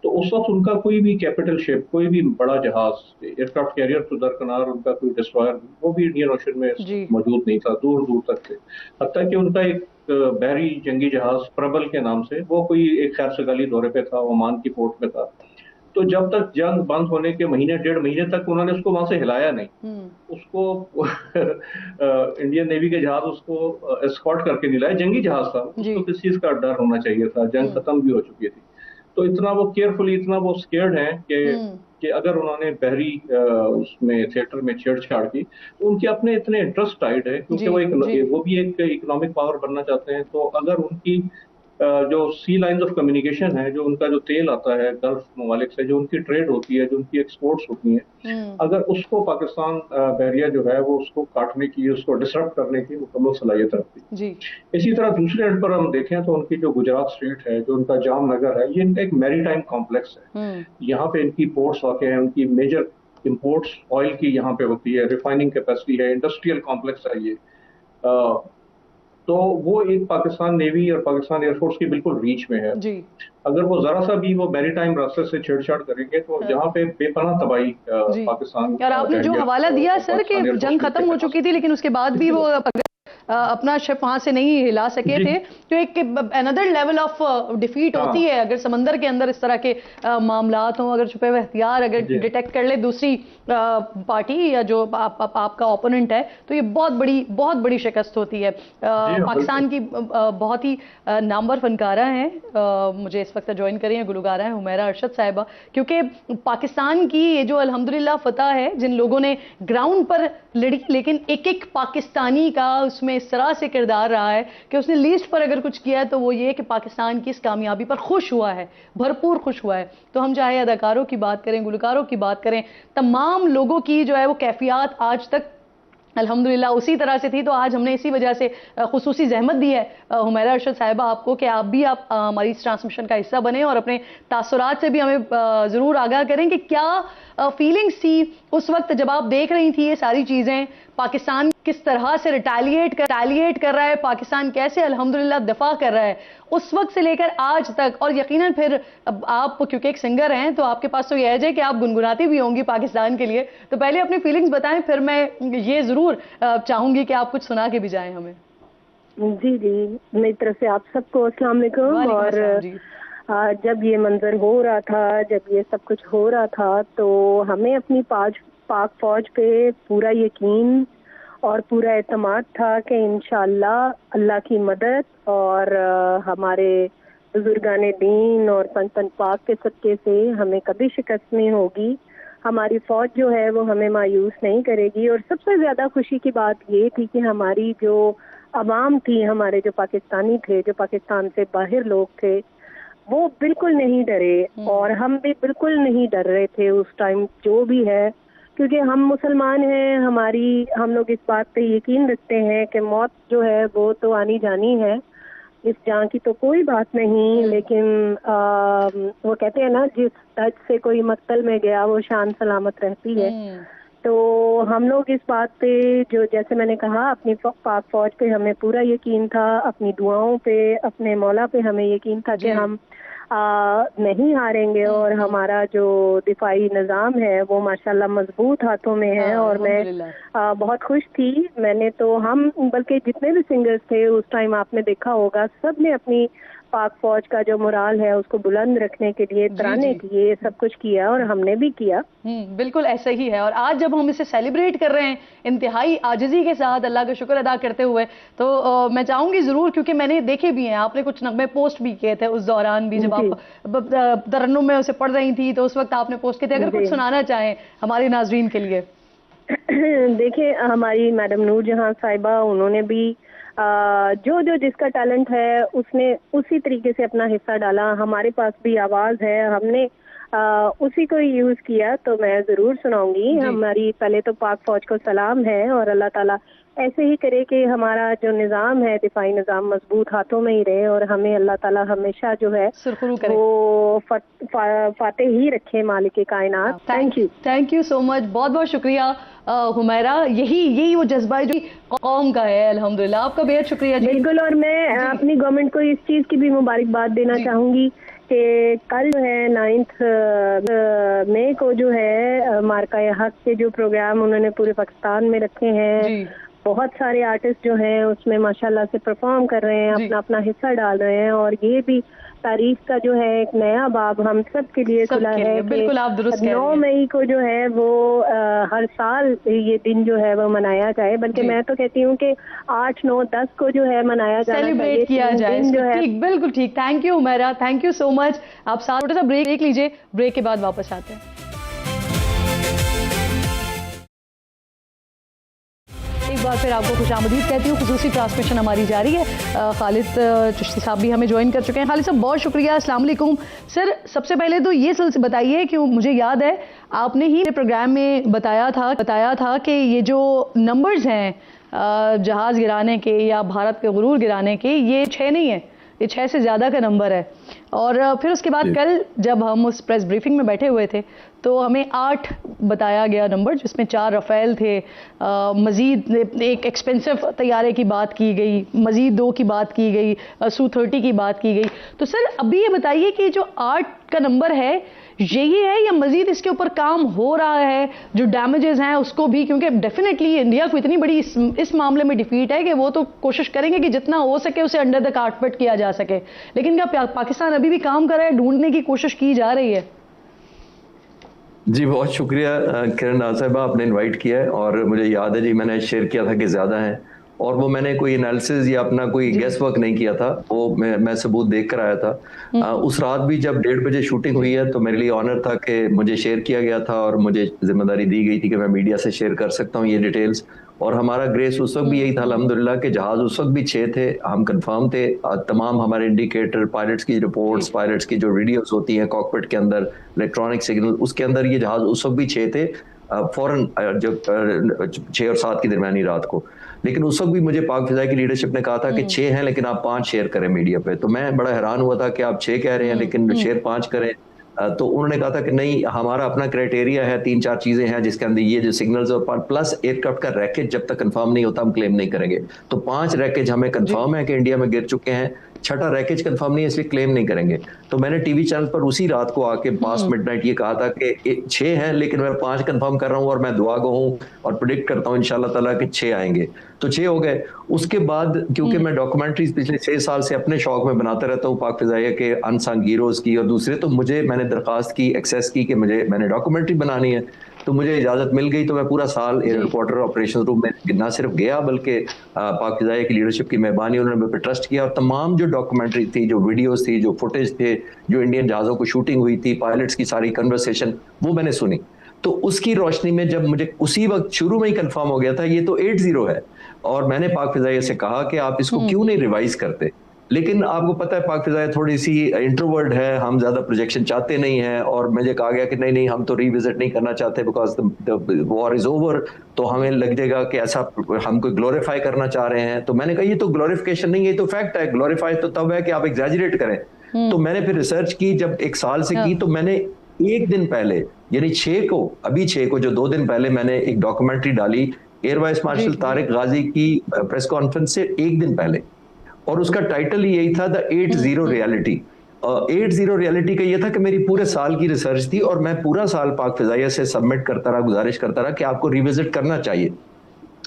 G: तो उस वक्त उनका कोई भी कैपिटल शिप, कोई भी बड़ा जहाज, एयरक्राफ्ट कैरियर तो दरकिनार, उनका कोई डिस्ट्रॉयर वो भी इंडियन ओशन में मौजूद नहीं था, दूर दूर तक थे। हत्ता कि उनका एक बहरी जंगी जहाज प्रबल के नाम से, वो कोई एक खैर सगाली दौरे पे था, ओमान की पोर्ट पे था। तो जब तक जंग बंद होने के महीने 1.5 महीने तक उन्होंने उसको वहां से हिलाया नहीं। उसको इंडियन नेवी के जहाज उसको एस्कॉर्ट करके नहीं लाए, जंगी जहाज था, उसको किस चीज का डर होना चाहिए था, जंग खत्म भी हो चुकी थी। तो इतना वो केयरफुली, इतना वो स्केर्ड हैं कि अगर उन्होंने बहरी उसमें थिएटर में छेड़छाड़ की तो उनके अपने इतने इंटरेस्ट टाइड है, क्योंकि वो भी एक इकोनॉमिक पावर बनना चाहते हैं। तो अगर उनकी जो सी लाइंस ऑफ कम्युनिकेशन है, जो उनका जो तेल आता है गल्फ ममालिक से, जो उनकी ट्रेड होती है, जो उनकी एक्सपोर्ट्स होती हैं, अगर उसको पाकिस्तान बहरिया जो है वो उसको काटने की, उसको डिसरप्ट करने की मुकम्मल सलाहियत रखती है। इसी तरह दूसरे एंड पर हम देखें तो उनकी जो गुजरात स्टेट है, जो उनका जामनगर है, ये इनका एक मैरीटाइम कॉम्प्लेक्स है। यहाँ पे इनकी पोर्ट्स वाक़ हैं, उनकी मेजर इम्पोर्ट्स ऑयल की यहाँ पे होती है, रिफाइनिंग कैपेसिटी है, इंडस्ट्रियल कॉम्प्लेक्स है ये। तो वो एक पाकिस्तान नेवी और पाकिस्तान एयरफोर्स की बिल्कुल रीच में है। अगर वो जरा सा भी वो मैरीटाइम रास्ते से छेड़छाड़ करेंगे तो यहाँ पे बेपनाह तबाही पाकिस्तान।
A: और आपने जो हवाला दिया सर कि जंग खत्म हो चुकी थी लेकिन उसके बाद भी वो अपना शिप वहां से नहीं हिला सके थे, तो एक अनदर लेवल ऑफ डिफीट होती है अगर समंदर के अंदर इस तरह के मामलात हों, अगर छुपे हुए हथियार अगर डिटेक्ट कर ले दूसरी पार्टी या जो आपका ओपोनेंट है, तो ये बहुत बड़ी शिकस्त होती है। पाकिस्तान की बहुत ही नामवर फनकारा हैं, मुझे इस वक्त ज्वाइन करें, गुलगारा हैं हुमैरा अरशद साहिबा, क्योंकि पाकिस्तान की ये जो अल्हम्दुलिल्लाह फतह है, जिन लोगों ने ग्राउंड पर लड़ी, लेकिन एक एक पाकिस्तानी का उसमें इस तरह से किरदार रहा है कि उसने लीस्ट पर अगर कुछ किया है तो वो ये कि पाकिस्तान की इस कामयाबी पर खुश हुआ है, भरपूर खुश हुआ है। तो हम चाहे अदाकारों की बात करें, गुलकारों की बात करें, तमाम लोगों की जो है वो कैफियत आज तक अल्हम्दुलिल्लाह उसी तरह से थी। तो आज हमने इसी वजह से खुसूसी जहमत दी है हुमैरा अरशद साहिबा आपको कि आप हमारी इस ट्रांसमिशन का हिस्सा बने और अपने तासुरात से भी हमें ज़रूर आगाह करें कि क्या फीलिंग्स थी उस वक्त जब आप देख रही थी ये सारी चीज़ें, पाकिस्तान किस तरह से रिटेलिएट कर रहा है, पाकिस्तान कैसे अल्हम्दुलिल्लाह दफा कर रहा है उस वक्त से लेकर आज तक। और यकीनन फिर आप क्योंकि एक सिंगर हैं तो आपके पास तो यह है कि आप गुनगुनाती भी होंगी पाकिस्तान के लिए, तो पहले अपनी फीलिंग्स बताएं, फिर मैं ये जरूर चाहूंगी कि आप कुछ सुना के भी जाएं हमें।
H: जी जी, मेरी तरफ से आप सबको अस्सलाम वालेकुम। और जब ये मंजर हो रहा था, जब ये सब कुछ हो रहा था, तो हमें अपनी पाक फौज पे पूरा यकीन और पूरा एतमाद था कि इंशाअल्लाह अल्लाह की मदद और हमारे बुजुर्गाने दीन और पंच पाक के सदके से हमें कभी शिकस्त नहीं होगी। हमारी फौज जो है वो हमें मायूस नहीं करेगी। और सबसे ज़्यादा खुशी की बात ये थी कि हमारी जो अवाम थी, हमारे जो पाकिस्तानी थे, जो पाकिस्तान से बाहर लोग थे, वो बिल्कुल नहीं डरे और हम भी बिल्कुल नहीं डर रहे थे उस टाइम, जो भी है, क्योंकि हम मुसलमान हैं। हम लोग इस बात पे यकीन रखते हैं कि मौत जो है वो तो आनी जानी है, इस जान की तो कोई बात नहीं। लेकिन वो कहते हैं ना, जिस तज से कोई मक्तल में गया वो शान सलामत रहती है। तो हम लोग इस बात पे, जो जैसे मैंने कहा, अपनी पाक फौज पे हमें पूरा यकीन था, अपनी दुआओं पे, अपने मौला पे हमें यकीन था कि हम नहीं हारेंगे और हमारा जो दिफाई निज़ाम है वो माशाल्लाह मजबूत हाथों में है। और मैं बहुत खुश थी। हम बल्कि जितने भी सिंगर्स थे उस टाइम, आपने देखा होगा, सब ने अपनी पाक फौज का जो मोराल है उसको बुलंद रखने के लिए तराने किए, सब कुछ किया और हमने भी किया।
A: बिल्कुल ऐसा ही है। और आज जब हम इसे सेलिब्रेट कर रहे हैं इंतहाई आजिज़ी के साथ, अल्लाह का शुक्र अदा करते हुए, तो मैं चाहूंगी जरूर, क्योंकि मैंने देखे भी हैं, आपने कुछ नगमे पोस्ट भी किए थे उस दौरान भी, जब आप तरन्नुम में उसे पढ़ रही थी तो उस वक्त आपने पोस्ट किए थे। अगर कुछ सुनाना चाहें हमारे नाजरीन के लिए।
H: देखिए, हमारी मैडम नूर जहां साहिबा, उन्होंने भी जो जिसका टैलेंट है उसने उसी तरीके से अपना हिस्सा डाला। हमारे पास भी आवाज़ है, हमने उसी को यूज़ किया, तो मैं ज़रूर सुनाऊंगी। हमारी पहले तो पाक फौज को सलाम है और अल्लाह ताला ऐसे ही करे कि हमारा जो निज़ाम है, दिफाई निज़ाम, मजबूत हाथों में ही रहे और हमें अल्लाह ताला हमेशा जो है वो फातेह ही रखे, मालिक कायनात।
A: थैंक यू सो मच, बहुत बहुत शुक्रिया हुमैरा। यही वो जज्बा है जो कौम का है, अल्हम्दुलिल्लाह। आपका बेहद शुक्रिया जी।
H: बिल्कुल। और मैं अपनी गवर्नमेंट को इस चीज़ की भी मुबारकबाद देना चाहूँगी कि कल जो है 9 मई को जो है मार्का हक के जो प्रोग्राम उन्होंने पूरे पाकिस्तान में रखे हैं, बहुत सारे आर्टिस्ट जो हैं उसमें माशाल्लाह से परफॉर्म कर रहे हैं, अपना अपना हिस्सा डाल रहे हैं। और ये भी तारीख का जो है एक नया बाब हम सब के लिए खुला है।
A: बिल्कुल, आप दुरुस्त कह रही हैं।
H: 9 मई को जो है वो हर साल ये दिन जो है वो मनाया जाए, बल्कि मैं तो कहती हूँ कि 8, 9, 10 को जो है मनाया जाए,
A: सेलिब्रेट किया जाए जो है। ठीक, बिल्कुल ठीक। Thank you Humaira, thank you so much. आप साथ छोटा सा ब्रेक लीजिए, ब्रेक के बाद वापस आते हैं। एक बार फिर आपको खुशामदीद कहती हूँ। खुसूसी ट्रांसमिशन हमारी जारी है। खालिद चिश्ती साहब भी हमें ज्वाइन कर चुके हैं। खालिद साहब बहुत शुक्रिया, अस्सलाम वालेकुम। सर, सबसे पहले तो ये सिलसिला बताइए कि मुझे याद है आपने ही प्रोग्राम में बताया था कि ये जो नंबर्स हैं जहाज़ गिराने के या भारत के गुरूर गिराने के, ये 6 नहीं है, ये 6 से ज़्यादा का नंबर है। और फिर उसके बाद कल जब हम उस प्रेस ब्रीफिंग में बैठे हुए थे तो हमें 8 बताया गया नंबर, जिसमें 4 रफ़ेल थे, मज़ीद एक एक्सपेंसिव तैयारे की बात की गई, मज़ीद 2 की बात की गई, Su-30 की बात की गई। तो सर अभी ये बताइए कि जो 8 का नंबर है यही है या मज़ीद इसके ऊपर काम हो रहा है, जो डैमेजेस हैं उसको भी, क्योंकि डेफिनेटली इंडिया को इतनी बड़ी इस मामले में डिफीट है कि वो तो कोशिश करेंगे कि जितना हो सके उसे अंडर द कारपेट किया जा सके। लेकिन क्या पाकिस्तान अभी भी काम कर रहा है, ढूंढने की कोशिश की जा रही है?
I: जी बहुत शुक्रिया किरण नाज साहिबा, आपने इनवाइट किया है। और मुझे याद है जी, मैंने शेयर किया था कि ज़्यादा है, और वो मैंने कोई एनालिसिस या अपना कोई गेस वर्क नहीं किया था, वो मैं सबूत देख कर आया था। उस रात भी जब 1:30 बजे शूटिंग हुई है तो मेरे लिए ऑनर था कि मुझे शेयर किया गया था और मुझे जिम्मेदारी दी गई थी कि मैं मीडिया से शेयर कर सकता हूँ ये डिटेल्स। और हमारा ग्रेस उस वक्त भी यही था अल्हम्दुलिल्लाह कि जहाज उस वक्त भी 6 थे, हम कंफर्म थे। तमाम हमारे इंडिकेटर, पायलट्स की रिपोर्ट्स, पायलट्स की जो वीडियोस होती हैं कॉकपिट के अंदर, इलेक्ट्रॉनिक सिग्नल, उसके अंदर ये जहाज उस वक्त भी 6 थे, फौरन जब 6 और 7 की दरमियानी रात को। लेकिन उस वक्त भी मुझे पाक फिजाई की लीडरशिप ने कहा था कि 6 हैं लेकिन आप 5 शेयर करें मीडिया पे। तो मैं बड़ा हैरान हुआ था कि आप 6 कह रहे हैं लेकिन शेयर 5 करें। तो उन्होंने कहा था कि नहीं, हमारा अपना क्राइटेरिया है, 3-4 चीजें हैं जिसके अंदर ये जो सिग्नल्स और प्लस एयरक्राफ्ट का रैकेज जब तक कंफर्म नहीं होता हम क्लेम नहीं करेंगे। तो 5 रैकेज हमें कंफर्म है कि इंडिया में गिर चुके हैं, 6ठा रैकेज कंफर्म नहीं है इसलिए क्लेम नहीं करेंगे। तो मैंने टीवी चैनल पर उसी रात को आके पास्ट मिडनाइट ये कहा था कि 6 हैं लेकिन मैं 5 कंफर्म कर रहा हूँ और मैं दुआ गो हूँ और प्रिडिक्ट करता हूँ इंशाल्लाह ताला कि 6 आएंगे। तो 6 हो गए। उसके बाद क्योंकि मैं डॉक्यूमेंट्रीज पिछले 6 साल से अपने शौक में बनाता रहता हूँ पाक फिजाइया के अनसंग हीरोज की और दूसरे, तो मैंने दरखास्त की, एक्सेस की कि मैंने डॉक्यूमेंट्री बनानी है। तो मुझे इजाजत मिल गई। तो मैं पूरा साल एयरपोर्टर ऑपरेशन रूम में ना सिर्फ गया बल्कि पाक फिजाइया की लीडरशिप की मेहरबानी, उन्होंने मुझ पर ट्रस्ट किया और तमाम जो डॉक्यूमेंट्री थी, जो वीडियोस थी, जो फुटेज थे, जो इंडियन जहाज़ों को शूटिंग हुई थी, पायलट्स की सारी कन्वर्सेशन, वो मैंने सुनी। तो उसकी रोशनी में जब मुझे उसी वक्त शुरू में ही कंफर्म हो गया था ये तो 80 है, और मैंने पाक फिजाइया से कहा कि आप इसको क्यों नहीं रिवाइज करते। लेकिन आपको पता है पाक फिजाइया थोड़ी सी इंट्रोवर्ट है, हम ज्यादा प्रोजेक्शन चाहते नहीं है, और मुझे कहा गया कि नहीं हम तो रिविजिट नहीं करना चाहते because the war is over, तो हमें लग जाएगा कि ऐसा हम कोई ग्लोरीफाई करना चाह रहे हैं। तो मैंने कहा ये तो ग्लोरिफिकेशन नहीं है, ये तो फैक्ट है। ग्लोरीफाई तो तब है कि आप एग्जैजरेट करें। तो मैंने फिर रिसर्च की, जब 1 साल से की, तो मैंने 1 दिन पहले यानी 6 को जो 2 दिन पहले मैंने एक डॉक्यूमेंट्री डाली एयर वाइस मार्शल तारिक गाजी की प्रेस कॉन्फ्रेंस से 1 दिन पहले, और उसका टाइटल ही यही था द 80 रियलिटी। 80 रियलिटी का ये था कि मेरी पूरे साल की रिसर्च थी और मैं पूरा साल पाक फिजाइया से सबमिट करता रहा, गुजारिश करता रहा कि आपको रिविजिट करना चाहिए,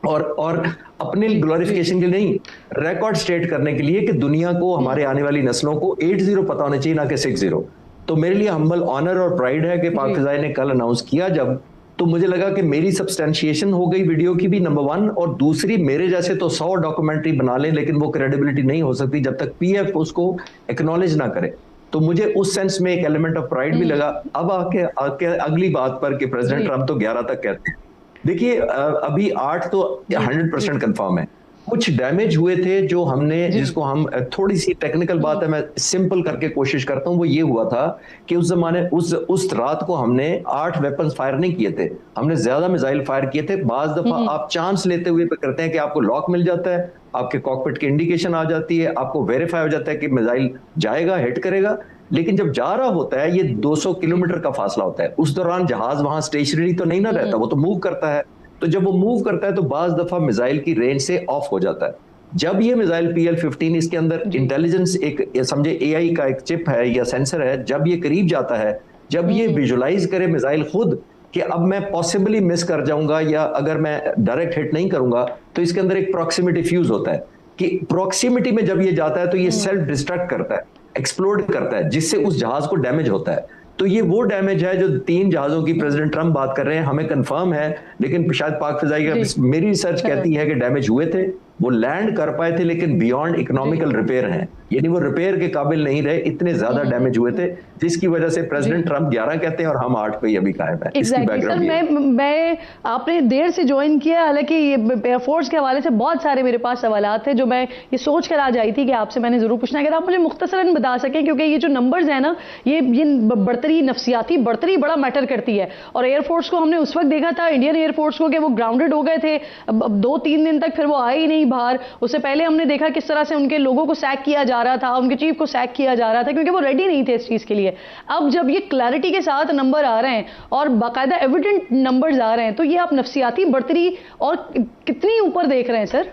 I: और अपने ग्लोरिफिकेशन के लिए नहीं, रिकॉर्ड स्टेट करने के लिए कि दुनिया को, हमारे आने वाली नस्लों को 80 पता होना चाहिए, ना कि 60। तो मेरे लिए हम्बल ऑनर और प्राइड है कि पाक फिजाइया ने कल अनाउंस किया जब, तो मुझे लगा कि मेरी सब्सटेंशिएशन हो गई वीडियो की भी, नंबर 1, और दूसरी मेरे जैसे तो 100 डॉक्यूमेंट्री बना लें लेकिन वो क्रेडिबिलिटी नहीं हो सकती जब तक पीएफ उसको एक्नॉलेज ना करे। तो मुझे उस सेंस में एक एलिमेंट ऑफ प्राइड भी लगा। अब आके अगली बात पर कि प्रेसिडेंट ट्रंप तो 11 तक कहते हैं। देखिए अभी 8 तो 100% कंफर्म है। कुछ डैमेज हुए थे जो हमने, जिसको हम, थोड़ी सी टेक्निकल बात है, मैं सिंपल करके कोशिश करता हूं। वो ये हुआ था कि उस जमाने उस रात को हमने 8 वेपन्स फायर नहीं किए थे, हमने ज्यादा मिसाइल फायर किए थे। बाज दफा आप चांस लेते हुए करते हैं कि आपको लॉक मिल जाता है, आपके कॉकपिट की इंडिकेशन आ जाती है, आपको वेरीफाई हो जाता है कि मिसाइल जाएगा, हिट करेगा। लेकिन जब जा रहा होता है, ये 200 किलोमीटर का फासला होता है, उस दौरान जहाज वहां स्टेशनरी तो नहीं ना रहता, वो तो मूव करता है। तो जब वो मूव करता है तो बाज दफा मिसाइल की रेंज से ऑफ हो जाता है। जब ये मिसाइल PL-15, इसके अंदर इंटेलिजेंस, एक समझे AI का एक चिप है या सेंसर है, जब ये करीब जाता है, जब ये विजुलाइज करे मिसाइल खुद कि अब मैं पॉसिबली मिस कर जाऊंगा या अगर मैं डायरेक्ट हिट नहीं करूंगा, तो इसके अंदर एक प्रॉक्सिमिटी फ्यूज होता है कि प्रॉक्सिमिटी में जब ये जाता है तो ये सेल्फ डिस्ट्रक्ट करता है, एक्सप्लोड करता है, जिससे उस जहाज को डैमेज होता है। तो ये वो डैमेज है जो 3 जहाजों की प्रेसिडेंट ट्रंप बात कर रहे हैं, हमें कंफर्म है, लेकिन शायद पाक फिजाइया, मेरी रिसर्च कहती है कि डैमेज हुए थे, वो लैंड कर पाए थे लेकिन बियॉन्ड इकोनॉमिकल रिपेयर हैं, यानी वो रिपेयर के काबिल नहीं रहे, इतने ज्यादा डैमेज हुए थे, जिसकी वजह से प्रेसिडेंट ट्रंप 11 कहते हैं और हम 8 पे ही अभी कायम है।
A: Exactly, सर, मैं आपने देर से ज्वाइन किया, हालांकि एयरफोर्स के हवाले से बहुत सारे मेरे पास सवालात थे जो मैं ये सोच कर आ जाई थी कि आपसे मैंने जरूर पूछना है। अगर आप मुझे मुख्तसरन बता सकें, क्योंकि ये जो नंबर्स है ना, ये बढ़तरी, नफ्सियाती बढ़तरी बड़ा मैटर करती है। और एयरफोर्स को हमने उस वक्त देखा था, इंडियन एयरफोर्स को, कि वो ग्राउंडेड हो गए थे 2-3 दिन तक, फिर वो आए ही नहीं बाहर। उससे पहले हमने देखा किस तरह से उनके लोगों को सैक किया जा रहा था, उनके चीफ को सैक किया जा रहा था, क्योंकि वो रेडी नहीं थे इस चीज के लिए। अब जब ये क्लैरिटी के साथ नंबर आ रहे हैं और बाकायदा एविडेंट नंबर्स आ रहे हैं, तो ये आप नफ्सियाती बढ़तरी और कितनी ऊपर देख रहे हैं सर?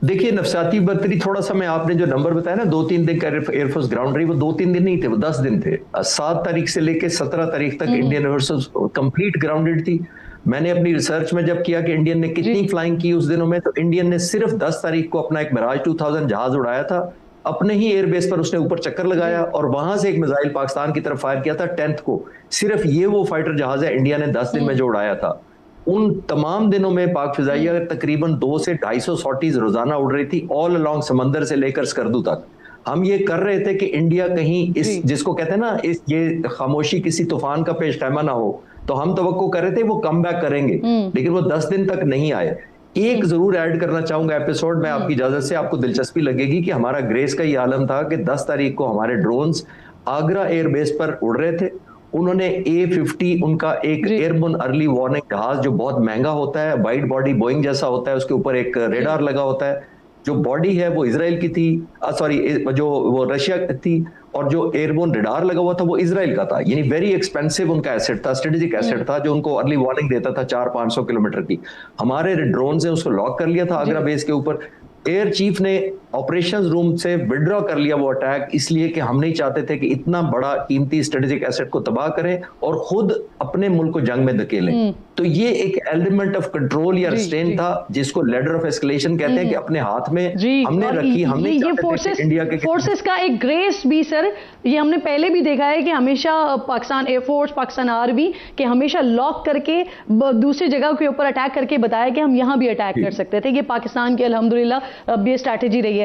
I: देखिए, नफ्सियाती बढ़तरी, थोड़ा सा मैं, आपने जो नंबर बताया ना 2-3 दिन का एयरफोर्स ग्राउंड रही, वो 2-3 दिन नहीं थे, वो 10 दिन थे। 7 तारीख से लेकर 17 तारीख तक इंडियन एयरफोर्स कंप्लीट ग्राउंडेड थी। मैंने अपनी रिसर्च में जब किया कि इंडियन ने कितनी फ्लाइंग की उस दिनों में, तो इंडियन ने सिर्फ 10 तारीख को अपना एक मिराज 2000 जहाज उड़ाया था, अपने ही एयरबेस पर उसने ऊपर चक्कर लगाया और वहां से एक मिसाइल पाकिस्तान की तरफ फायर किया था 10th को। सिर्फ ये वो फाइटर जहाज है इंडिया ने 10 दिन में जो उड़ाया था। उन तमाम दिनों में पाक फिजाइया तकरीबन 200 से 250 सॉर्टीज रोजाना उड़ रही थी, ऑल अलोंग समंदर से लेकर स्कर्दू तक। हम ये कर रहे थे कि इंडिया कहीं इस, जिसको कहते हैं ना, इस ये खामोशी किसी तूफान का पेश खैमा ना हो, तो हम तवक्को कर रहे थे वो कम बैक करेंगे, लेकिन वो 10 दिन तक नहीं आए। एक जरूर ऐड करना चाहूंगा एपिसोड में, आपकी इजाजत से, आपको दिलचस्पी लगेगी कि हमारा ग्रेस का ये आलम था कि 10 तारीख को हमारे ड्रोन्स आगरा एयरबेस पर उड़ रहे थे। उन्होंने A-50, उनका एक एयरबोर्न अर्ली वार्निंग जहाज जो बहुत महंगा होता है, वाइड बॉडी बोइंग जैसा होता है, उसके ऊपर एक रेडार लगा होता है, जो बॉडी है वो इजराइल की थी, सॉरी जो वो रशिया की थी, और जो एयरबोर्न रडार लगा हुआ था वो इजराइल का था। यानी वेरी एक्सपेंसिव उनका एसेट था, स्ट्रेटेजिक एसेट था, जो उनको अर्ली वार्निंग देता था 400-500 किलोमीटर की। हमारे ड्रोन से उसको लॉक कर लिया था आगरा बेस के ऊपर। एयर चीफ ने ऑपरेशंस रूम से विड्रॉ कर लिया वो अटैक, इसलिए कि हम नहीं चाहते थे कि इतना बड़ा कीमती स्ट्रेटेजिक एसेट को तबाह करें और खुद अपने मुल्क को जंग में धकेलें। तो ये एक एलिमेंट ऑफ कंट्रोल या रिस्ट्रेन था, जिसको लेडर ऑफ एस्केलेशन कहते हैं, कि अपने हाथ में हमने रखी। हमने
A: ये फोर्सेस का एक ग्रेस भी सर, ये हमने पहले भी देखा है कि हमेशा पाकिस्तान एयरफोर्स, पाकिस्तान आर्मी के हमेशा लॉक करके दूसरी जगह के ऊपर अटैक करके बताया कि हम यहाँ भी अटैक कर सकते थे। ये पाकिस्तान की अल्हम्दुलिल्लाह अब ये स्ट्रैटेजी रही है।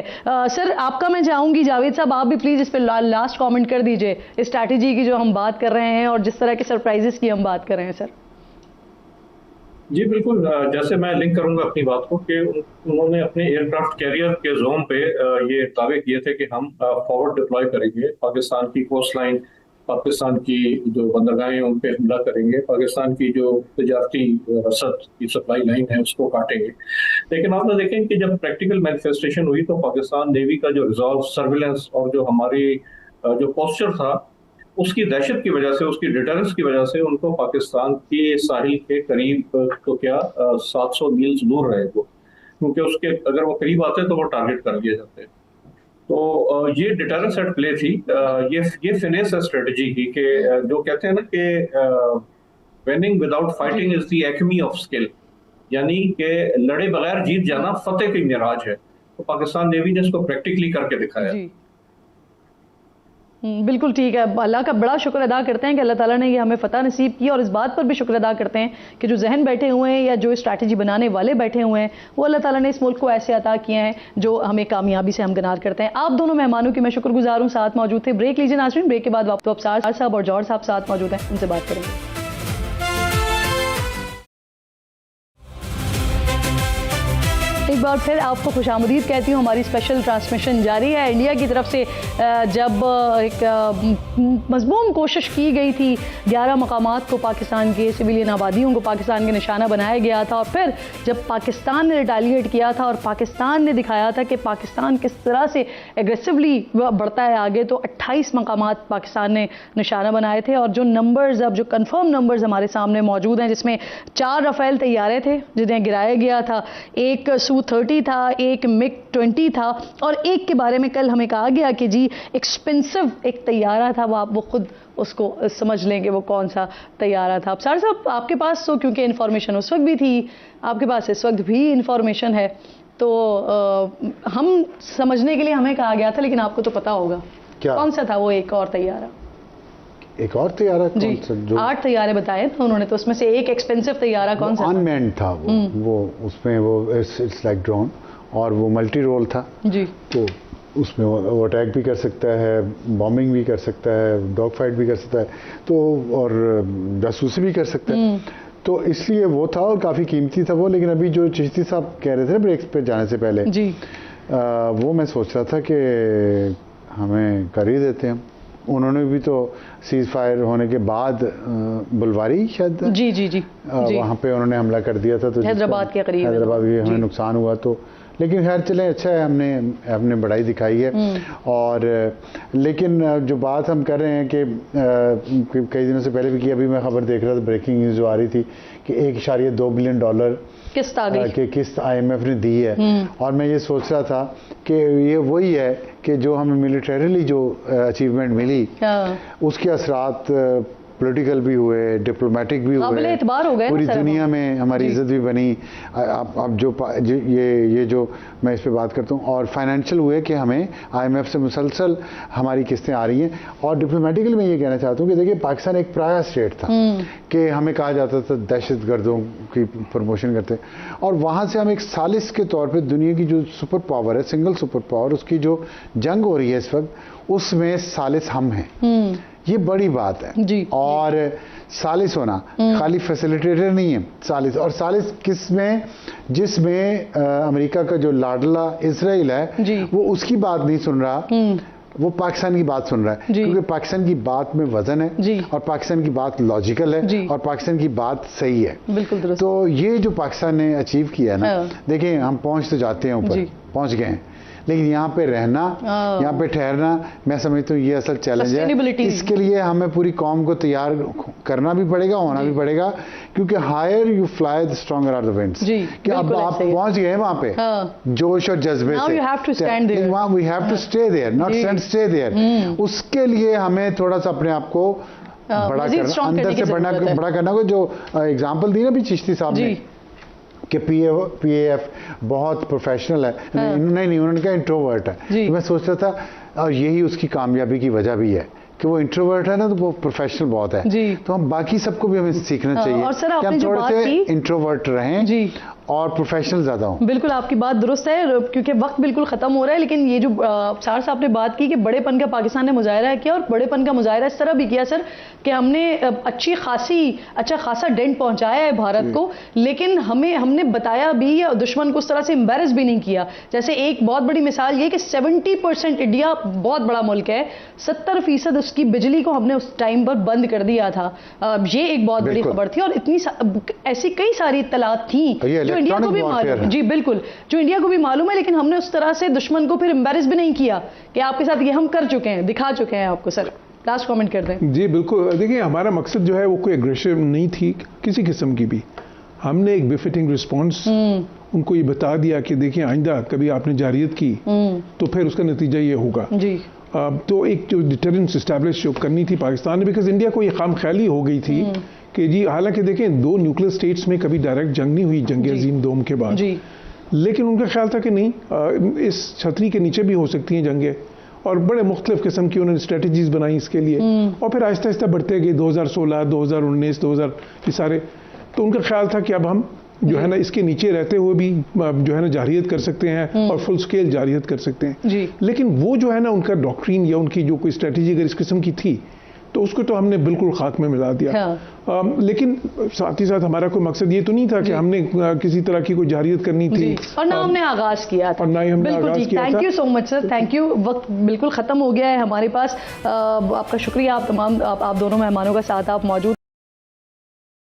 A: सर आपका मैं चाहूंगी, जावेद साहब आप भी प्लीज इस पर लास्ट कमेंट कर दीजिए, इस स्ट्रैटेजी की जो हम बात कर रहे हैं और जिस तरह के सरप्राइजेस की हम बात कर रहे हैं सर।
G: जी बिल्कुल, जैसे मैं लिंक करूंगा अपनी बात को कि उन्होंने अपने एयरक्राफ्ट कैरियर के जोन पे ये दावे किए थे कि हम फॉरवर्ड डिप्लॉय करेंगे, पाकिस्तान की कोस्ट लाइन, पाकिस्तान की जो बंदरगाहें उन पे हमला करेंगे, पाकिस्तान की जो तजारती रसद की सप्लाई लाइन है उसको काटेंगे। लेकिन आप देखें कि जब प्रैक्टिकल मैनिफेस्टेशन हुई तो पाकिस्तान नेवी का जो रिजॉल्व, सर्विलेंस और जो हमारी जो पोस्चर था, उसकी दहशत की वजह से, उसकी डिटरेंस की वजह से उनको पाकिस्तान के साहिल के करीब तो क्या 700 मील्स दूर रहे वो, क्योंकि उसके अगर वो करीब आते तो वो टारगेट कर लिए जाते। तो ये डिटरेंस एट प्ले थी। ये फिनेस है स्ट्रेटजी की कि जो कहते हैं ना कि winning without fighting is the acme of skill, यानी कि लड़े बगैर जीत जाना फतेह की मिराज है। तो पाकिस्तान नेवी ने इसको प्रैक्टिकली करके दिखाया।
A: बिल्कुल ठीक है। अल्लाह का बड़ा शुक्र अदा करते हैं कि अल्लाह ताला ने ये हमें फ़तह नसीब की, और इस बात पर भी शुक्र अदा करते हैं कि जो जहन बैठे हुए हैं या जो स्ट्रैटेजी बनाने वाले बैठे हुए हैं वो अल्लाह ताला ने इस मुल्क को ऐसे अता किए हैं जो हमें कामयाबी से हमगनार करते हैं। आप दोनों मेहमानों की मैं शुक्रगुजार हूँ, साथ मौजूद थे। ब्रेक लीजिए नाज़रीन, ब्रेक के बाद वापस तो अफसार साहब और जौहर साहब साथ मौजूद हैं, उनसे बात करेंगे। एक बार फिर आपको खुशामदीद कहती हूँ। हमारी स्पेशल ट्रांसमिशन जारी है। इंडिया की तरफ से जब एक मज़मूम कोशिश की गई थी 11 मकामात को पाकिस्तान के सिविलियन आबादियों को पाकिस्तान के निशाना बनाया गया था, और फिर जब पाकिस्तान ने रिटालिएट किया था और पाकिस्तान ने दिखाया था कि पाकिस्तान किस तरह से एग्रेसिवली बढ़ता है आगे, तो 28 मकामात पाकिस्तान ने निशाना बनाए थे। और जो नंबर्स, अब जो कन्फर्म नंबर्स हमारे सामने मौजूद हैं, जिसमें 4 रफ़ेल तैयारे थे जिन्हें गिराया गया था, एक Su-30 था, एक MiG-20 था, और एक के बारे में कल हमें कहा गया कि जी एक्सपेंसिव एक तैयारा था, वो खुद उसको समझ लें कि वो कौन सा तैयारा था। अफसार साहब आपके पास तो क्योंकि इन्फॉर्मेशन उस वक्त भी थी, आपके पास इस वक्त भी इन्फॉर्मेशन है, तो हम समझने के लिए हमें कहा गया था, लेकिन आपको तो पता होगा क्या कौन सा था वो एक और तैयारा?
D: एक और तैयारा
A: जी, 8 तैयारे बताए थे उन्होंने, तो उसमें से एक एक्सपेंसिव तैयारा कौन सा?
D: अनमैन्ड था वो उसमें वो इट्स लाइक ड्रोन, और वो मल्टी रोल था जी। तो उसमें वो अटैक भी कर सकता है, बॉम्बिंग भी कर सकता है, डॉग फाइट भी कर सकता है, तो और जासूसी भी कर सकता है। तो इसलिए वो था और काफ़ी कीमती था वो। लेकिन अभी जो चिश्ती साहब कह रहे थे ब्रेक पे जाने से पहले जी, वो मैं सोच रहा था कि हमें कर ही देते हैं। उन्होंने भी तो सीज फायर होने के बाद बुलवारी शायद
A: जी जी जी
D: वहाँ पे उन्होंने हमला कर दिया था, तो
A: हैदराबाद के करीब,
D: हैदराबाद भी हमें नुकसान हुआ। तो लेकिन खैर चले, अच्छा है हमने बढ़ाई दिखाई है। और लेकिन जो बात हम कर रहे हैं कि कई दिनों से पहले भी की, अभी मैं खबर देख रहा था, ब्रेकिंग न्यूज़ जो आ रही थी कि $1.2 बिलियन
A: किस्त आ गई
D: कि किस्त IMF ने दी है। और मैं ये सोच रहा था कि ये वही है कि जो हमें मिलिटरीली जो अचीवमेंट मिली उसके असरात पॉलिटिकल भी हुए, डिप्लोमेटिक भी हुए, पूरी दुनिया में हमारी इज्जत भी बनी। अब जो ये जो मैं इस पे बात करता हूँ, और फाइनेंशियल हुए कि हमें IMF से मुसलसल हमारी किस्तें आ रही हैं। और डिप्लोमेटिकली मैं ये कहना चाहता हूँ कि देखिए पाकिस्तान एक प्राया स्टेट था कि हमें कहा जाता था दहशत गर्दों की प्रमोशन करते, और वहाँ से हम एक सालिस के तौर पर दुनिया की जो सुपर पावर है, सिंगल सुपर पावर, उसकी जो जंग हो रही है इस वक्त, उसमें सालिस हम हैं। ये बड़ी बात है जी, और सालिस होना खाली फैसिलिटेटर नहीं है, सालिस। और सालिस किस में? जिसमें अमेरिका का जो लाडला इजराइल है वो उसकी बात नहीं सुन रहा, वो पाकिस्तान की बात सुन रहा है, क्योंकि पाकिस्तान की बात में वजन है और पाकिस्तान की बात लॉजिकल है और पाकिस्तान की बात सही है।
A: बिल्कुल दुरुस्त।
D: तो ये जो पाकिस्तान ने अचीव किया है ना, देखें हम पहुंच तो जाते हैं ऊपर, पहुंच गए हैं, लेकिन यहाँ पे रहना, यहाँ पे ठहरना, मैं समझता हूँ ये असल चैलेंज है। इसके लिए हमें पूरी कौम को तैयार करना भी पड़ेगा, होना भी पड़ेगा, क्योंकि higher you fly the stronger are the winds. कि अब आप पहुंच गए वहां पे जोश और जज्बे से, we have to stay there, not stay there. उसके लिए हमें थोड़ा सा अपने आप को बड़ा करना, अंदर से बड़ा करना को, जो एग्जाम्पल दी ना भी चिश्ती साहब ने कि PAF बहुत प्रोफेशनल है, नहीं उन्होंने कहा इंट्रोवर्ट है। तो मैं सोच रहा था और यही उसकी कामयाबी की वजह भी है कि वो इंट्रोवर्ट है ना, तो वो प्रोफेशनल बहुत है। तो हम बाकी सबको भी हमें सीखना चाहिए कि हम थोड़े से इंट्रोवर्ट रहें और प्रोफेशनल ज्यादा हो।
A: बिल्कुल आपकी बात दुरुस्त है, क्योंकि वक्त बिल्कुल खत्म हो रहा है, लेकिन ये जो सार साहब ने बात की कि बड़ेपन का पाकिस्तान ने मुजाहरा किया, और बड़ेपन का मुजाहरा इस तरह भी किया सर कि हमने अच्छा खासा डेंट पहुंचाया है भारत को, लेकिन हमने बताया भी, दुश्मन को उस तरह से एम्बेरस भी नहीं किया। जैसे एक बहुत बड़ी मिसाल ये कि 70% इंडिया बहुत बड़ा मुल्क है, 70% उसकी बिजली को हमने उस टाइम पर बंद कर दिया था। ये एक बहुत बड़ी खबर थी, और इतनी ऐसी कई सारी इत्तलात थी जो इंडिया को भी मालूम, जी बिल्कुल, जो इंडिया को भी मालूम है, लेकिन हमने उस तरह से दुश्मन को फिर एम्बेरस भी नहीं किया कि आपके साथ ये हम कर चुके हैं, दिखा चुके हैं आपको। सर लास्ट कमेंट कर दें।
F: जी बिल्कुल, देखिए हमारा मकसद जो है वो कोई एग्रेसिव नहीं थी किसी किस्म की भी। हमने एक बिफिटिंग रिस्पॉन्स उनको ये बता दिया कि देखिए आइंदा कभी आपने जारियत की तो फिर उसका नतीजा ये होगा। जी तो एक जो डिटरेंस इस्टेब्लिश जो करनी थी पाकिस्तान ने, बिकॉज इंडिया को ये खाम ख्याली हो गई थी कि जी, हालांकि देखें 2 न्यूक्लियर स्टेट्स में कभी डायरेक्ट जंग नहीं हुई जंग अजीम दोम के बाद, लेकिन उनका ख्याल था कि नहीं, इस छतरी के नीचे भी हो सकती हैं जंगें, और बड़े मुख्तलिफ किस्म की उन्होंने स्ट्रेटजीज बनाई इसके लिए, और फिर आहिस्ता आहिस्ता बढ़ते गए 2016, 2019, 2000 ये सारे। तो उनका ख्याल था कि अब हम जो है ना इसके नीचे रहते हुए भी जो है ना जारियत कर सकते हैं और फुल स्केल जारियत कर सकते हैं। लेकिन वो जो है ना उनका डॉक्ट्रिन या उनकी जो कोई स्ट्रेटजी अगर इस किस्म की थी तो उसको तो हमने बिल्कुल खाक में मिला दिया। लेकिन साथ ही साथ हमारा कोई मकसद ये तो नहीं था कि हमने किसी तरह की कोई जारियत करनी थी,
A: और ना हमने आगाज किया था,
F: और ना ही हमने आगाज किया था।
A: Thank you so much sir, thank you. वक्त बिल्कुल खत्म हो गया है हमारे पास। आपका शुक्रिया, आप दोनों मेहमानों का साथ आप मौजूद